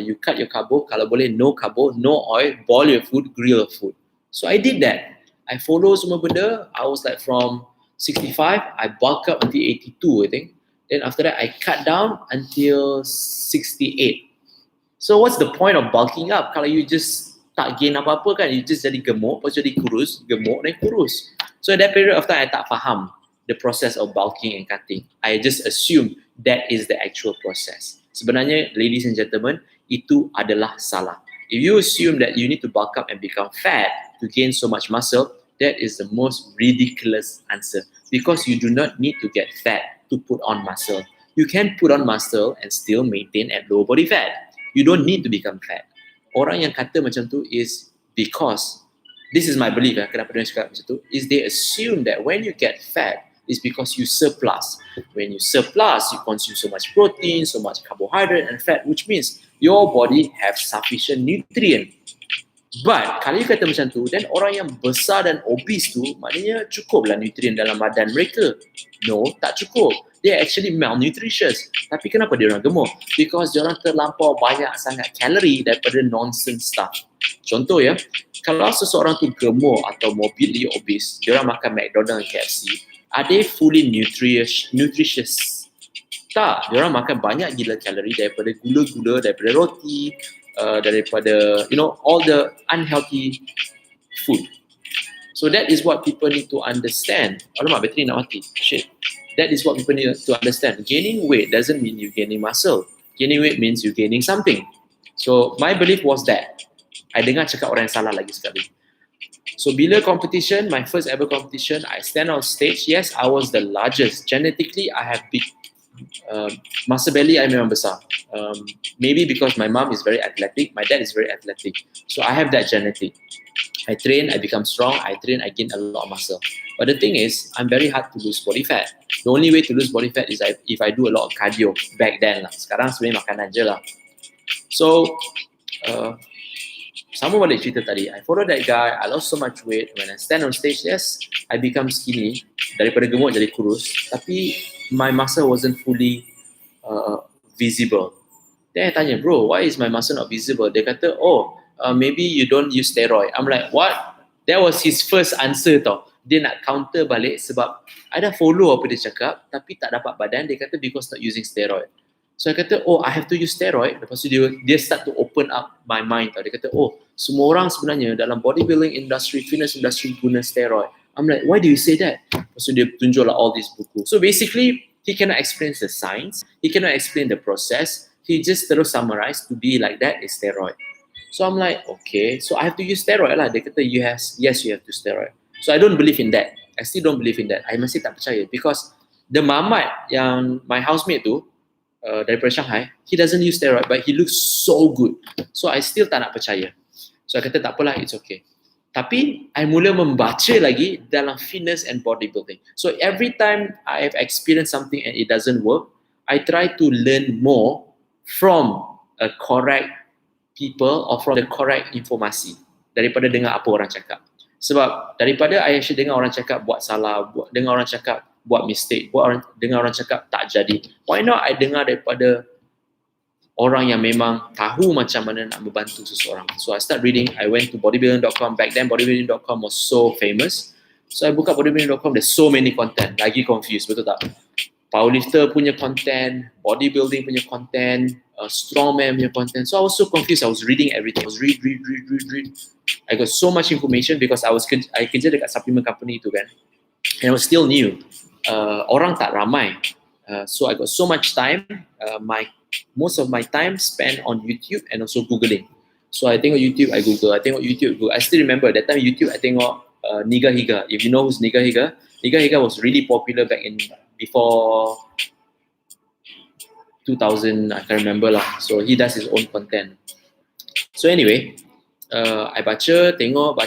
you cut your carbo, kalau boleh no carbo, no oil, boil your food, grill your food. So I did that. I follow semua benda. I was like from 65, I bulk up until 82 I think. Then after that, I cut down until 68. So what's the point of bulking up kalau you just tak gain apa-apa kan? You just jadi gemuk, lepas jadi kurus, gemuk dan kurus. So at that period of time, I tak faham the process of bulking and cutting. I just assume that is the actual process. Sebenarnya, ladies and gentlemen, itu adalah salah. If you assume that you need to bulk up and become fat to gain so much muscle, that is the most ridiculous answer. Because you do not need to get fat to put on muscle. You can put on muscle and still maintain at low body fat. You don't need to become fat. Orang yang kata macam tu is because, this is my belief, kenapa dia cakap macam tu, is they assume that when you get fat, is because you surplus. When you surplus, you consume so much protein, so much carbohydrate and fat, which means your body have sufficient nutrient. But kalau you kata macam tu, then orang yang besar dan obese tu, maknanya cukuplah nutrient dalam badan mereka. No, tak cukup. They actually malnutritious. Tapi kenapa dia orang gemuk? Because dia orang terlampau banyak sangat kalori daripada nonsense stuff. Contoh ya, kalau seseorang tu gemuk atau morbidly obese, dia orang makan McDonald's dan KFC, are they fully nutritious? Tak, dia orang makan banyak gila kalori daripada gula-gula, daripada roti, daripada, all the unhealthy food. So that is what people need to understand. Alamak, bateri nak mati. Shit. That is what people need to understand. Gaining weight doesn't mean you're gaining muscle. Gaining weight means you're gaining something. So my belief was that. I dengar cakap orang yang salah lagi sekali. So bila competition, my first ever competition, I stand on stage. Yes, I was the largest. Genetically, I have big muscle belly. I memang besar. Maybe because my mom is very athletic, my dad is very athletic. So I have that genetic. I train, I become strong. I train, I gain a lot of muscle. But the thing is, I'm very hard to lose body fat. The only way to lose body fat is if I do a lot of cardio back then lah. Sekarang sebenarnya makanan je lah. So, sama balik cerita tadi. I follow that guy. I lost so much weight. When I stand on stage, yes, I become skinny. Daripada gemuk jadi kurus. Tapi my muscle wasn't fully visible. Then I tanya, bro, why is my muscle not visible? Dia kata, maybe you don't use steroid. I'm like, what? That was his first answer tau. Dia nak counter balik sebab I dah follow apa dia cakap tapi tak dapat badan. Dia kata because not using steroid. So I kata, oh I have to use steroid. Lepas tu dia start to open up my mind tau. Dia kata, oh semua orang sebenarnya dalam bodybuilding industry, fitness industry guna steroid. I'm like, why do you say that? Lepas tu dia tunjuk lah all these buku. So basically, he cannot explain the science. He cannot explain the process. He just terus summarize to be like that is steroid. So I'm like, okay, so I have to use steroid lah. Dia kata, yes, you have to steroid. So I don't believe in that. I still don't believe in that. I masih tak percaya because the mamat yang my housemate tu, daripada Shanghai, he doesn't use steroid but he looks so good. So I still tak nak percaya. So I kata tak apalah, it's okay. Tapi I mula membaca lagi dalam fitness and bodybuilding. So every time I have experienced something and it doesn't work, I try to learn more from a correct people or from the correct informasi daripada dengar apa orang cakap. Sebab daripada I actually dengar orang cakap buat salah, dengar orang cakap buat mistake, dengar orang cakap tak jadi. Why not I dengar daripada orang yang memang tahu macam mana nak membantu seseorang. So I start reading, I went to bodybuilding.com. Back then bodybuilding.com was so famous. So I buka bodybuilding.com, there's so many content. Lagi confused, betul tak? Powerlifter punya content, bodybuilding punya content, strongman punya content. So I was so confused. I was reading everything. I was read. I got so much information because I kerja dekat supplement company tu kan. And I was still new. Orang tak ramai. So I got so much time. Most of my time spent on YouTube and also Googling. So I tengok YouTube, I Google. I tengok YouTube, Google. I still remember that time YouTube, I tengok Niga Higa. If you know who's Niga Higa, Niga Higa was really popular back in before 2000. I can't remember lah. So he does his own content. So anyway, I baca, tengok.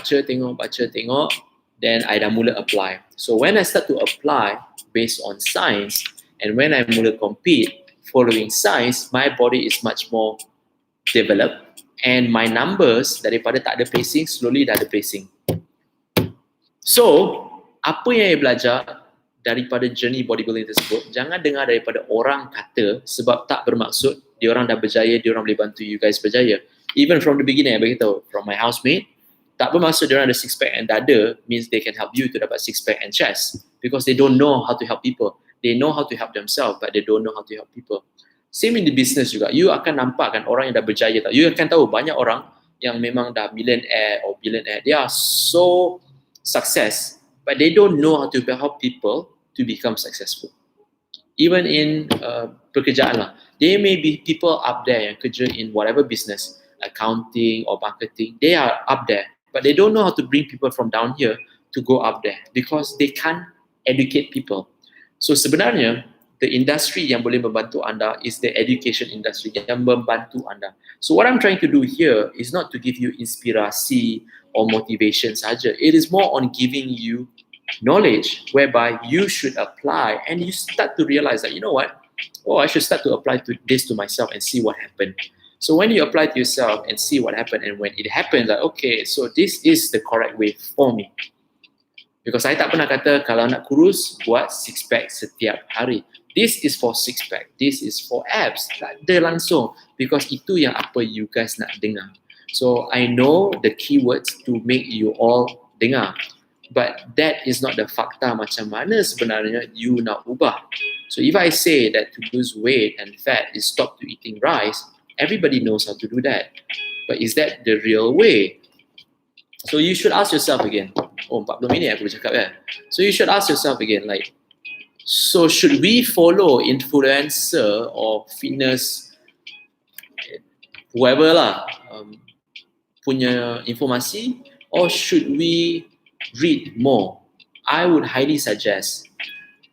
Then I dah mula apply. So when I start to apply based on science, and when I mula compete following science, my body is much more developed, and my numbers daripada tak ada pacing, slowly dah ada pacing. So, apa yang saya belajar daripada journey bodybuilding tersebut, jangan dengar daripada orang kata sebab tak bermaksud, diorang dah berjaya, diorang boleh bantu you guys berjaya. Even from the beginning, I beritahu, from my housemate, tak bermaksud diorang ada six pack and dada means they can help you to dapat six pack and chest, because they don't know how to help people. They know how to help themselves but they don't know how to help people. Same in the business juga. You akan nampak kan orang yang dah berjaya tau. You akan tahu banyak orang yang memang dah millionaire or billionaire. They are so success but they don't know how to help people to become successful. Even in pekerjaan lah. There may be people up there yang kerja in whatever business, accounting or marketing. They are up there but they don't know how to bring people from down here to go up there because they can't educate people. So sebenarnya the industry yang boleh membantu anda is the education industry yang membantu anda. So what I'm trying to do here is not to give you inspirasi or motivation saja. It is more on giving you knowledge whereby you should apply and you start to realize that, you know what? Oh, I should start to apply this to myself and see what happened. So when you apply to yourself and see what happened, and when it happens, like, okay, so this is the correct way for me. Because saya tak pernah kata kalau nak kurus, buat six pack setiap hari. This is for six pack. This is for abs. Tak ada langsung. Because itu yang apa you guys nak dengar. So I know the keywords to make you all dengar. But that is not the fakta macam mana sebenarnya you nak ubah. So if I say that to lose weight and fat is stop to eating rice, everybody knows how to do that. But is that the real way? So you should ask yourself again. Oh, 40 minit aku bercakap kan. So you should ask yourself again, like, so should we follow influencer or fitness, whoever lah, punya informasi, or should we read more? I would highly suggest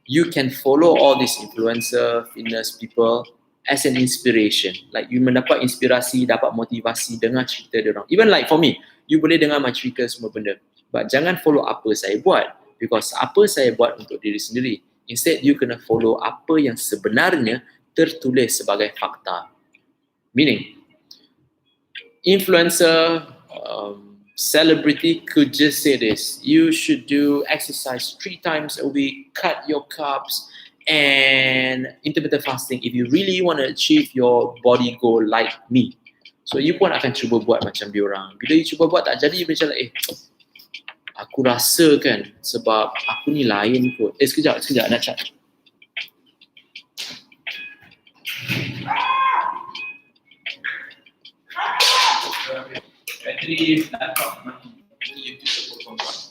you can follow all these influencer, fitness people as an inspiration. Like you mendapat inspirasi, dapat motivasi, dengar cerita diorang. Even like for me, you boleh dengar my cerita semua benda. But jangan follow apa saya buat. Because apa saya buat untuk diri sendiri. Instead, you kena follow apa yang sebenarnya tertulis sebagai fakta. Meaning, influencer, celebrity could just say this. You should do exercise 3 times a week, cut your carbs, and intermittent fasting if you really want to achieve your body goal like me. So you pun akan cuba buat macam diorang. Bila you cuba buat tak jadi, macam aku rasa kan sebab aku ni lain kot. Sekejap nak chat. bateri laptop mati. YouTube support perempuan.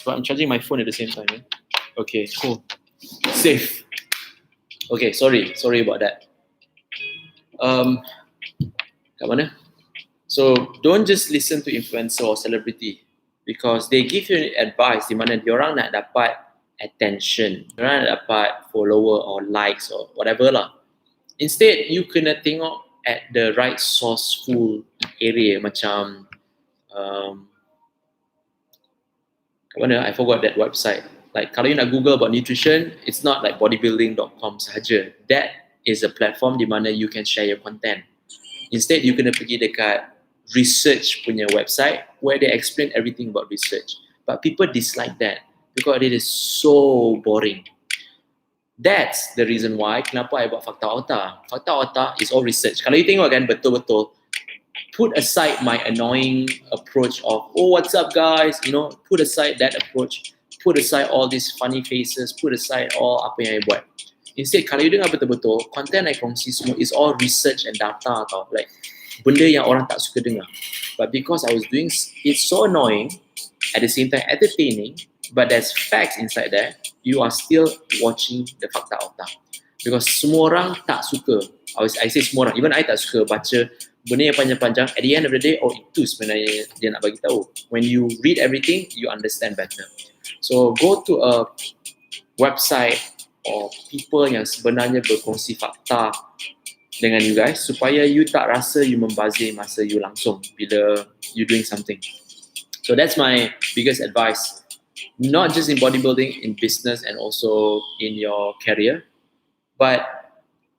So I'm charging my phone at the same time. Okay, cool. Safe. Okay, sorry about that. Kat mana? So don't just listen to influencer or celebrity because they give you advice di mana diorang nak dapat attention, diorang nak dapat follower or likes or whatever lah. Instead, you kena tengok at the right sourceful area macam kat mana? I forgot that website. Like kalau you nak Google about nutrition, it's not like bodybuilding.com sahaja. That is a platform di mana you can share your content. Instead, you kena pergi dekat research punya website where they explain everything about research. But people dislike that because it is so boring. That's the reason why kenapa I buat Fakta Otak. Fakta Otak is all research. Kalau you tengok kan betul-betul, put aside my annoying approach of, oh, what's up guys, put aside that approach, put aside all these funny faces, put aside all apa yang I buat. Instead, kalau you dengar betul-betul, content I kongsi semua is all research and data tau. Like, benda yang orang tak suka dengar. But because I was doing, it's so annoying, at the same time entertaining, but there's facts inside there, you are still watching the Fakta Otak. Because semua orang tak suka, I say semua orang, even I tak suka baca benda yang panjang-panjang. At the end of the day, itu sebenarnya dia nak bagi tahu. When you read everything, you understand better. So go to a website or people yang sebenarnya berkongsi fakta dengan you guys supaya you tak rasa you membazir masa you langsung bila you doing something. So that's my biggest advice, not just in bodybuilding, in business and also in your career, but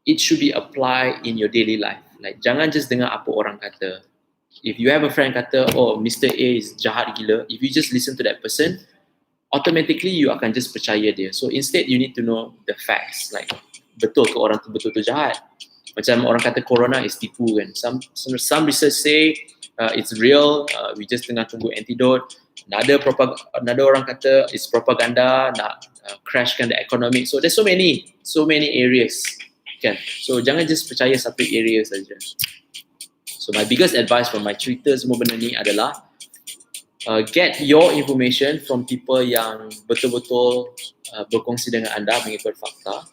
it should be applied in your daily life. Like jangan just dengar apa orang kata. If you have a friend kata, oh Mr. A is jahat gila, if you just listen to that person, automatically you akan just percaya dia. So instead you need to know the facts, like betul ke orang tu betul-betul jahat. Macam orang kata corona is tipu kan. Some research say it's real, we just tengah tunggu antidote. Another orang kata it's propaganda, nak crashkan the economic. So there's so many areas kan. So jangan just percaya satu area saja. So my biggest advice from my cerita semua benda ni adalah get your information from people yang betul-betul berkongsi dengan anda mengikut fakta.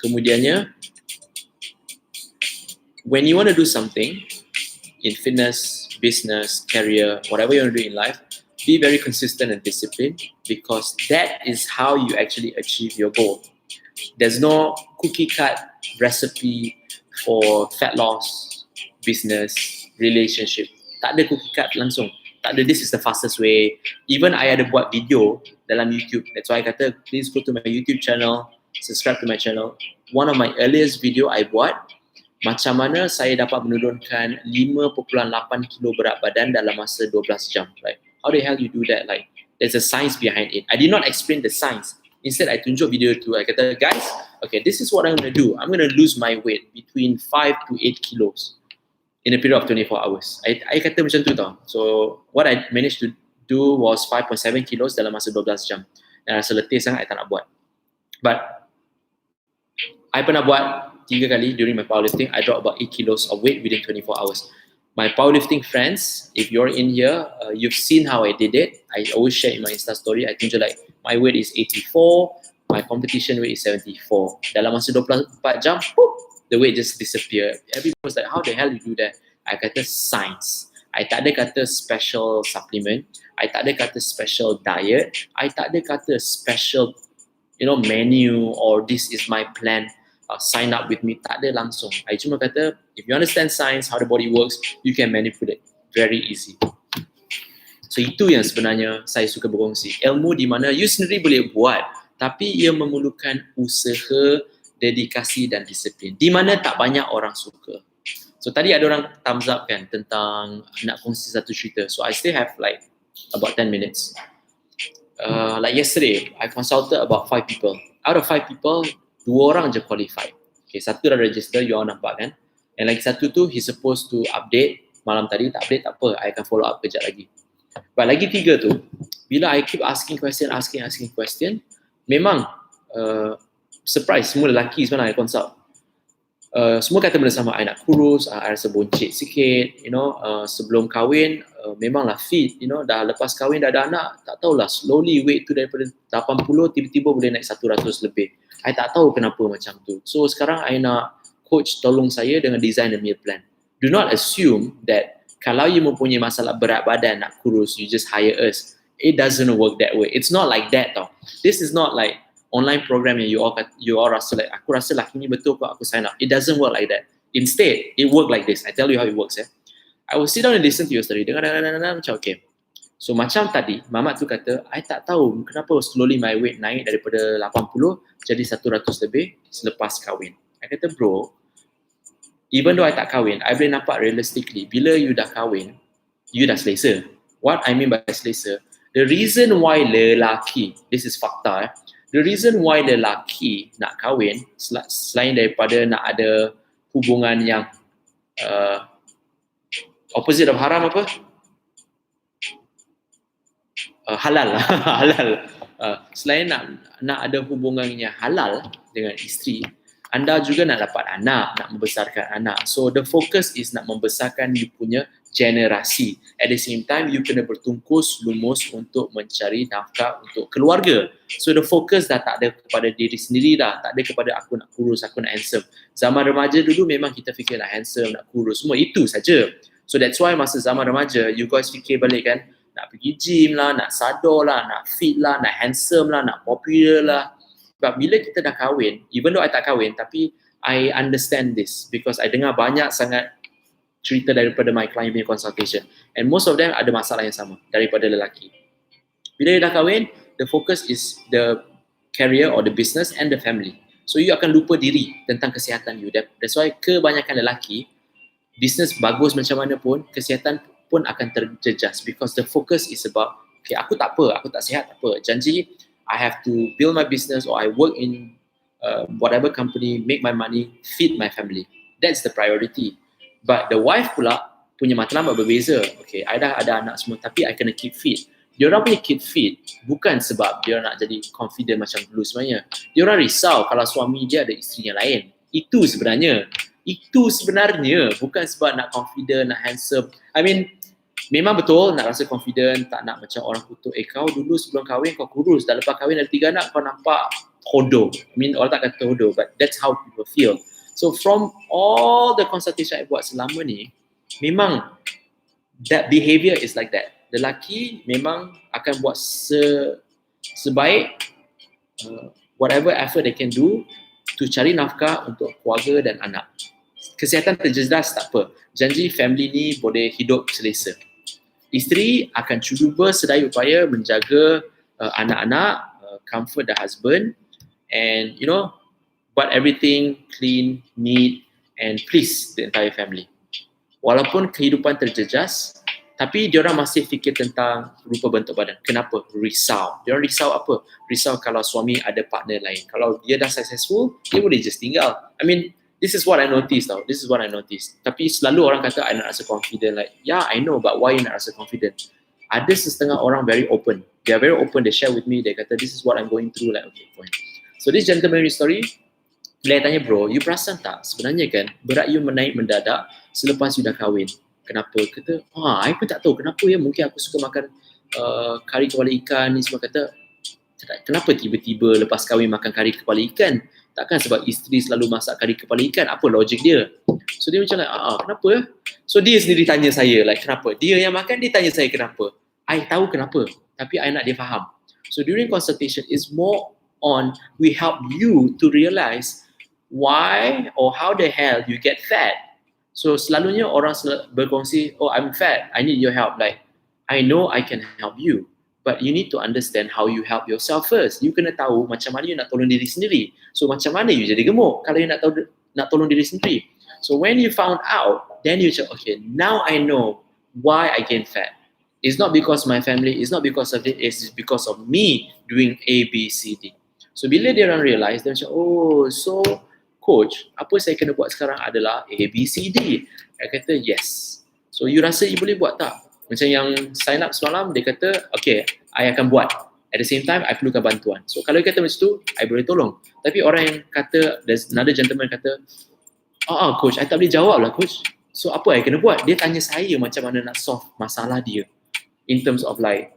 Kemudiannya, when you want to do something in fitness, business, career, whatever you want to do in life, be very consistent and disciplined because that is how you actually achieve your goal. There's no cookie cut recipe for fat loss, business, relationship. Tak ada cookie cut langsung. Tak ada, this is the fastest way. Even I ada buat video dalam YouTube. That's why I kata, please go to my YouTube channel, subscribe to my channel. One of my earliest video I buat, macam mana saya dapat menurunkan 5.8 kilo berat badan dalam masa 12 jam. Like, how the hell you do that? Like, there's a science behind it. I did not explain the science. Instead, I tunjuk video tu. I kata, guys, okay, this is what I'm going to do. I'm going to lose my weight between 5 to 8 kilos in a period of 24 hours. I kata macam tu tau. So, what I managed to do was 5.7 kilos dalam masa 12 jam. Dan rasa letih sangat, I tak nak buat. But, I pernah buat 3 kali during my powerlifting. I dropped about 8 kilos of weight within 24 hours. My powerlifting friends, if you're in here, you've seen how I did it. I always share in my Insta story. I tunjuk like, my weight is 84, my competition weight is 74. Dalam masa 24 jam, whoop, the weight just disappeared. Everyone was like, how the hell you do that? I kata science. I tak ada kata special supplement. I tak ada kata special diet. I tak ada kata special, menu or this is my plan. Sign up with me. Tak ada langsung. I cuma kata, if you understand science, how the body works, you can manipulate. Very easy. So itu yang sebenarnya saya suka berkongsi. Ilmu di mana you sendiri boleh buat, tapi ia memerlukan usaha, dedikasi dan disiplin. Di mana tak banyak orang suka. So tadi ada orang thumbs up kan tentang nak kongsi satu cerita. So I still have like about 10 minutes. Like yesterday, I consulted about 5 people. Out of 5 people, 2 orang je qualified. Okay, satu dah register, you all nampak kan? And lagi satu tu, he's supposed to update. Malam tadi tak update, tak apa. I akan follow up kejap lagi. But lagi 3 tu, bila I keep asking question, memang surprise, semua lelaki sebenarnya I consult. semua kata benda sama. I nak kurus, I rasa boncit sikit, sebelum kahwin memanglah fit, dah lepas kahwin dah ada anak, tak tahulah slowly weight tu daripada 80 tiba-tiba boleh naik 100 lebih. I tak tahu kenapa macam tu. So sekarang I nak coach tolong saya dengan design a meal plan. Do not assume that kalau you mempunyai masalah berat badan nak kurus, you just hire us. It doesn't work that way. It's not like that tau. This is not like online program yang you all rasa like, aku rasa laki ni betul kok, aku sign up. It doesn't work like that. Instead, it work like this. I tell you how it works. I will sit down and listen to your story. Dengar, macam okay. So macam tadi, Mamat tu kata, I tak tahu kenapa slowly my weight naik daripada 80 jadi 100 lebih selepas kahwin. I kata, bro, even though I tak kahwin, I boleh nampak realistically, bila you dah kahwin, you dah selesa. What I mean by selesa, the reason why lelaki, this is fakta, the reason why lelaki nak kahwin, selain daripada nak ada hubungan yang opposite of haram apa? Halal lah. Halal. Selain nak ada hubungan yang halal dengan isteri, anda juga nak dapat anak, nak membesarkan anak. So the focus is nak membesarkan you punya generasi. At the same time, you kena bertungkus lumus untuk mencari nafkah untuk keluarga. So the focus dah tak ada kepada diri sendiri dah, tak ada kepada aku nak kurus, aku nak handsome. Zaman remaja dulu memang kita fikir nak handsome, nak kurus, semua itu saja. So that's why masa zaman remaja, you guys fikir balik kan, nak pergi gym lah, nak sadar lah, nak fit lah, nak handsome lah, nak popular lah. Sebab bila kita dah kahwin, even though I tak kahwin, tapi I understand this because I dengar banyak sangat cerita daripada my client punya consultation, and most of them ada masalah yang sama daripada lelaki. Bila dia dah kahwin, the focus is the career or the business and the family. So you akan lupa diri tentang kesihatan you. That's why kebanyakan lelaki, business bagus macam mana pun, kesihatan pun akan terjejas because the focus is about, okay, aku tak apa, aku tak sihat, tak apa. Janji I have to build my business or I work in whatever company, make my money, feed my family. That's the priority. But the wife pula punya matlamat berbeza. Okay, I dah ada anak semua tapi I kena keep fit. Diorang punya keep fit bukan sebab dia nak jadi confident macam dulu sebenarnya. Diorang risau kalau suami dia ada isteri yang lain. Itu sebenarnya. Bukan sebab nak confident, nak handsome. I mean, memang betul nak rasa confident, tak nak macam orang kutuk, kau dulu sebelum kahwin kau kurus, dah lepas kahwin ada 3 anak kau nampak hodoh. I mean, orang tak kata hodoh, but that's how people feel. So from all the consultation I buat selama ni, memang that behavior is like that. Lelaki memang akan buat sebaik whatever effort they can do to cari nafkah untuk keluarga dan anak. Kesihatan terjejas tak apa. Janji family ni boleh hidup selesa. Isteri akan cuba sedaya upaya menjaga anak-anak, comfort the husband, and buat everything clean, neat, and please the entire family. Walaupun kehidupan terjejas, tapi diorang masih fikir tentang rupa bentuk badan. Kenapa? Risau. Diorang risau apa? Risau kalau suami ada partner lain. Kalau dia dah successful, dia boleh just tinggal. I mean, this is what I noticed tau. This is what I noticed. Tapi selalu orang kata, I nak rasa confident. Like, yeah, I know, but why you nak rasa confident? Ada setengah orang very open. They are very open. They share with me. They kata, this is what I'm going through. Like, okay, fine. So this gentleman story, bila I tanya, bro, you perasan tak? Sebenarnya kan, berat you menaik mendadak selepas you dah kahwin. Kenapa? Kata, I pun tak tahu kenapa ya. Mungkin aku suka makan kari kepala ikan ni semua. Kata, kenapa tiba-tiba lepas kahwin makan kari kepala ikan? Takkan sebab isteri selalu masak kari kepala ikan? Apa logik dia? So dia macam like, kenapa ya? So dia sendiri tanya saya, like kenapa? Dia yang makan, dia tanya saya kenapa. I tahu kenapa, tapi I nak dia faham. So during consultation, is more on, we help you to realize why or how the hell you get fat. So selalunya orang berkongsi, I'm fat, I need your help. Like, I know I can help you, but you need to understand how you help yourself first. You kena tahu macam mana you nak tolong diri sendiri. So macam mana you jadi gemuk kalau you nak tolong diri sendiri. So when you found out, then you say, okay, now I know why I gain fat. It's not because my family, it's not because of it, it's because of me doing A, B, C, D. So bila dia orang realize, dia macam, so coach, apa saya kena buat sekarang adalah A, B, C, D. Saya kata, yes. So you rasa you boleh buat tak? Macam yang sign up semalam, dia kata, okay, I akan buat. At the same time, I perlukan bantuan. So kalau dia kata macam tu, I boleh tolong. Tapi orang yang kata, there's another gentleman kata, Coach, I tak boleh jawab lah coach. So apa I kena buat? Dia tanya saya macam mana nak solve masalah dia in terms of like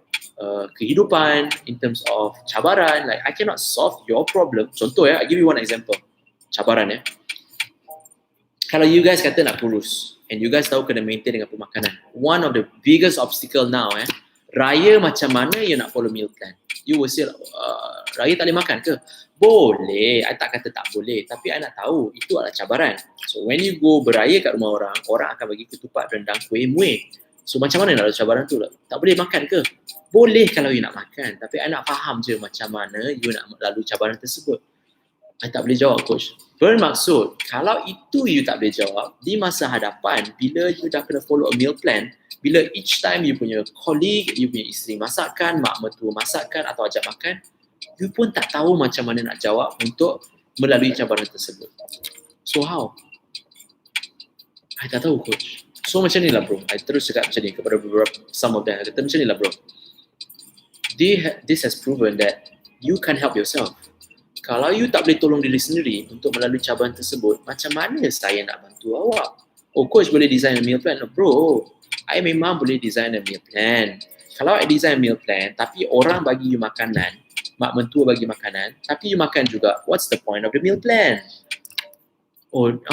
kehidupan, in terms of cabaran. Like I cannot solve your problem. Contoh I give you one example. Cabaran Kalau you guys kata nak kurus and you guys tahu kena maintain dengan pemakanan, one of the biggest obstacle now raya macam mana you nak follow meal plan? You will say raya tak boleh makan ke? Boleh, I tak kata tak boleh, tapi I nak tahu itu adalah cabaran. So when you go beraya kat rumah orang, orang akan bagi ketupat, rendang, kuih, muih. So macam mana nak lalu cabaran tu? Tak boleh makan ke? Boleh kalau you nak makan, tapi I nak faham je macam mana you nak lalu cabaran tersebut. I tak boleh jawab coach. Bermaksud, kalau itu you tak boleh jawab, di masa hadapan, bila you dah kena follow a meal plan, bila each time you punya colleague, you punya isteri masakkan, mak mertua masakkan atau ajak makan, you pun tak tahu macam mana nak jawab untuk melalui cabaran tersebut. So how? I tak tahu coach. So macam ni lah bro. I terus cakap macam ni kepada beberapa some of them. I kata macam ni lah bro. This has proven that you can help yourself. Kalau you tak boleh tolong diri sendiri untuk melalui cabaran tersebut, macam mana saya nak bantu awak? Oh coach boleh design a meal plan? No, bro, I memang boleh design a meal plan. Kalau I design a meal plan, tapi orang bagi you makanan, mak mentua bagi makanan, tapi you makan juga, what's the point of the meal plan?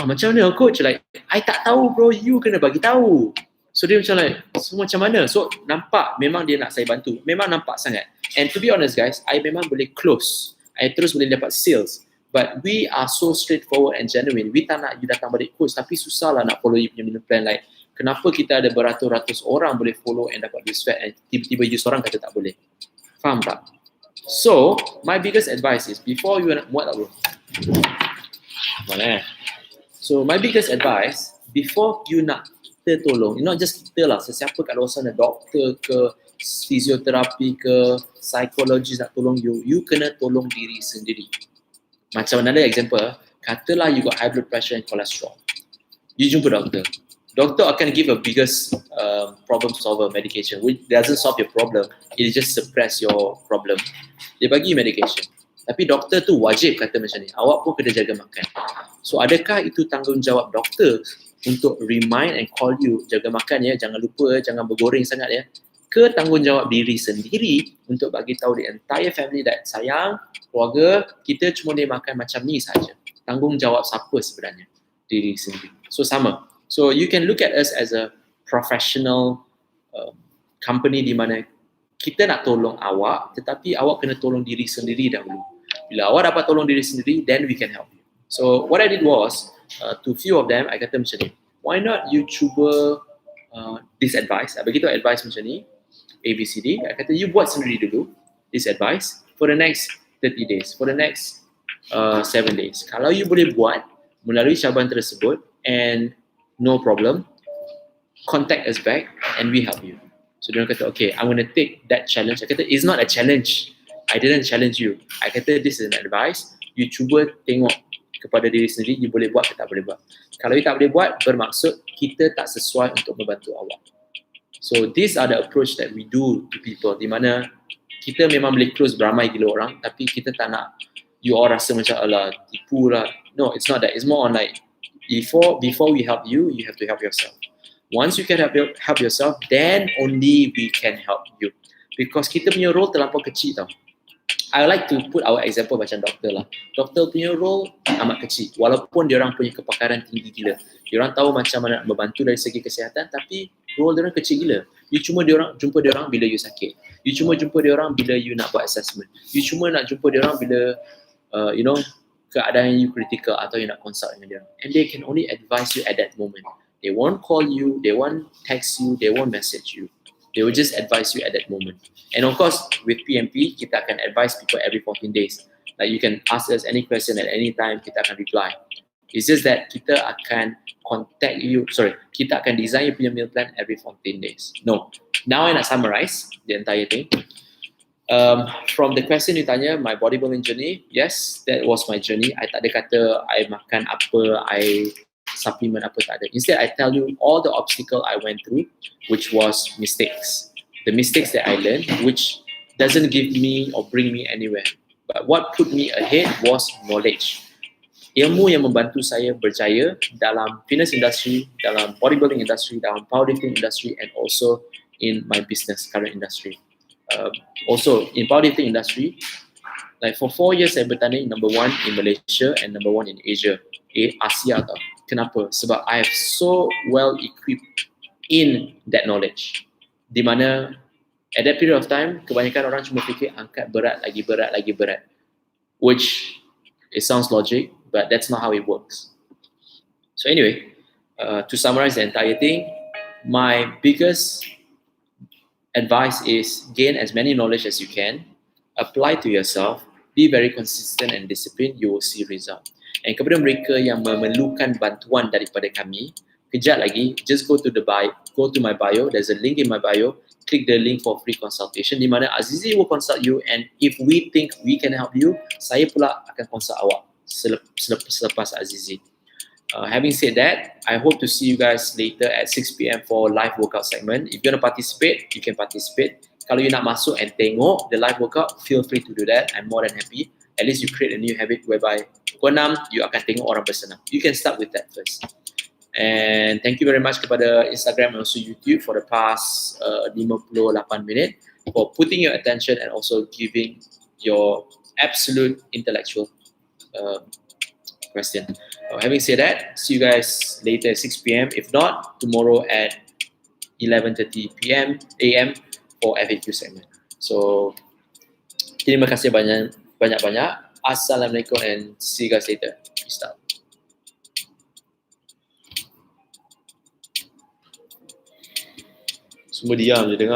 Macam mana coach? Like, I tak tahu bro, you kena bagi tahu. So dia macam like, so macam mana? So nampak memang dia nak saya bantu. Memang nampak sangat. And to be honest guys, I memang boleh close. I terus boleh dapat sales. But we are so straightforward and genuine. We tak nak you datang balik coach, tapi susah lah nak follow you punya meal plan. Like, kenapa kita ada beratus-ratus orang boleh follow and dapat this fat and tiba-tiba you seorang kata tak boleh? Faham tak? So, my biggest advice is before you nak muat tak bro? Boleh. So, my biggest advice, before you nak kita tolong, not just kita lah, sesiapa kat luar sana, doktor ke, fisioterapi ke, psikologis nak tolong you kena tolong diri sendiri. Macam another example, katalah you got high blood pressure and cholesterol. You jumpa doktor. Doktor akan give a biggest problem solver medication, which doesn't solve your problem, it just suppress your problem. Dia bagi medication. Tapi doktor tu wajib kata macam ni, awak pun kena jaga makan. So adakah itu tanggungjawab doktor untuk remind and call you, jaga makan ya, jangan lupa, jangan bergoreng sangat ya, ke tanggungjawab diri sendiri untuk bagi tahu the entire family that sayang, keluarga, kita cuma boleh makan macam ni saja. Tanggungjawab siapa sebenarnya? Diri sendiri. So sama. So you can look at us as a professional company di mana kita nak tolong awak, tetapi awak kena tolong diri sendiri dahulu. Bila awak dapat tolong diri sendiri, then we can help you. So what I did was, to few of them, I kata macam ni, why not you cuba this advice, I begitu advice macam ni, ABCD, I kata you buat sendiri dulu, this advice, for the next 30 days, for the next 7 days. Kalau you boleh buat melalui cabaran tersebut and no problem, contact us back and we help you. So dia kata, okay, I'm going to take that challenge. I kata, it's not a challenge. I didn't challenge you. I kata, this is an advice. You cuba tengok kepada diri sendiri, you boleh buat ke tak boleh buat. Kalau you tak boleh buat, bermaksud kita tak sesuai untuk membantu awak. So these are the approach that we do to people, di mana kita memang boleh close beramai gila orang, tapi kita tak nak you all rasa macam alah tipu lah. No, it's not that. It's more on like before we help you, you have to help yourself. Once you can help yourself, then only we can help you. Because kita punya role terlampau kecil tau. I like to put our example macam doktor lah. Doktor punya role amat kecil. Walaupun diorang punya kepakaran tinggi gila. Diorang tahu macam mana nak membantu dari segi kesihatan, tapi role diorang kecil gila. You cuma jumpa diorang bila you sakit. You cuma jumpa diorang bila you nak buat assessment. You cuma nak jumpa diorang bila keadaan you critical atau you nak consult dengan diorang. And they can only advise you at that moment. They won't call you, they won't text you, they won't message you. They will just advise you at that moment. And of course, with PMP, kita akan advise people every 14 days. Like you can ask us any question at any time, kita akan reply. It's just that kita akan kita akan design you punya meal plan every 14 days. No. Now I nak summarize the entire thing. From the question you tanya, my bodybuilding journey, yes, that was my journey. I tak ada kata I makan apa, I supplement apa, tak ada. Instead, I tell you all the obstacle I went through, which was mistakes. The mistakes that I learned, which doesn't give me or bring me anywhere. But what put me ahead was knowledge. ilmu yang membantu saya berjaya dalam fitness industry, dalam bodybuilding industry, dalam powerlifting industry, and also in my business current industry. Also in powerlifting industry, like for 4 years saya bertanding number 1 in Malaysia and number 1 in Asia, Asia tau. Kenapa? Sebab I have so well equipped in that knowledge. Di mana at that period of time, kebanyakan orang cuma fikir angkat berat lagi berat lagi berat, which it sounds logic, but that's not how it works. So anyway, to summarize the entire thing, my biggest advice is gain as many knowledge as you can, apply to yourself, be very consistent and disciplined, you will see result. And kepada mereka yang memerlukan bantuan daripada kami, kejap lagi, just go to my bio, there's a link in my bio, click the link for free consultation di mana Azizi will consult you, and if we think we can help you, saya pula akan consult awak selepas Azizi. Having said that, I hope to see you guys later at 6 PM for live workout segment. If you want to participate, you can participate. Kalau you nak masuk and tengok the live workout, feel free to do that. I'm more than happy. At least you create a new habit whereby pukul 6, you akan tengok orang bersenam. You can start with that first. And thank you very much kepada Instagram and also YouTube for the past 58 minit for putting your attention and also giving your absolute intellectual question. Having said that, see you guys later at 6 PM. If not, tomorrow at 11:30 AM for FAQ segment. So, terima kasih banyak-banyak. Assalamualaikum and see you guys later. Peace out. Semua diam je dengar.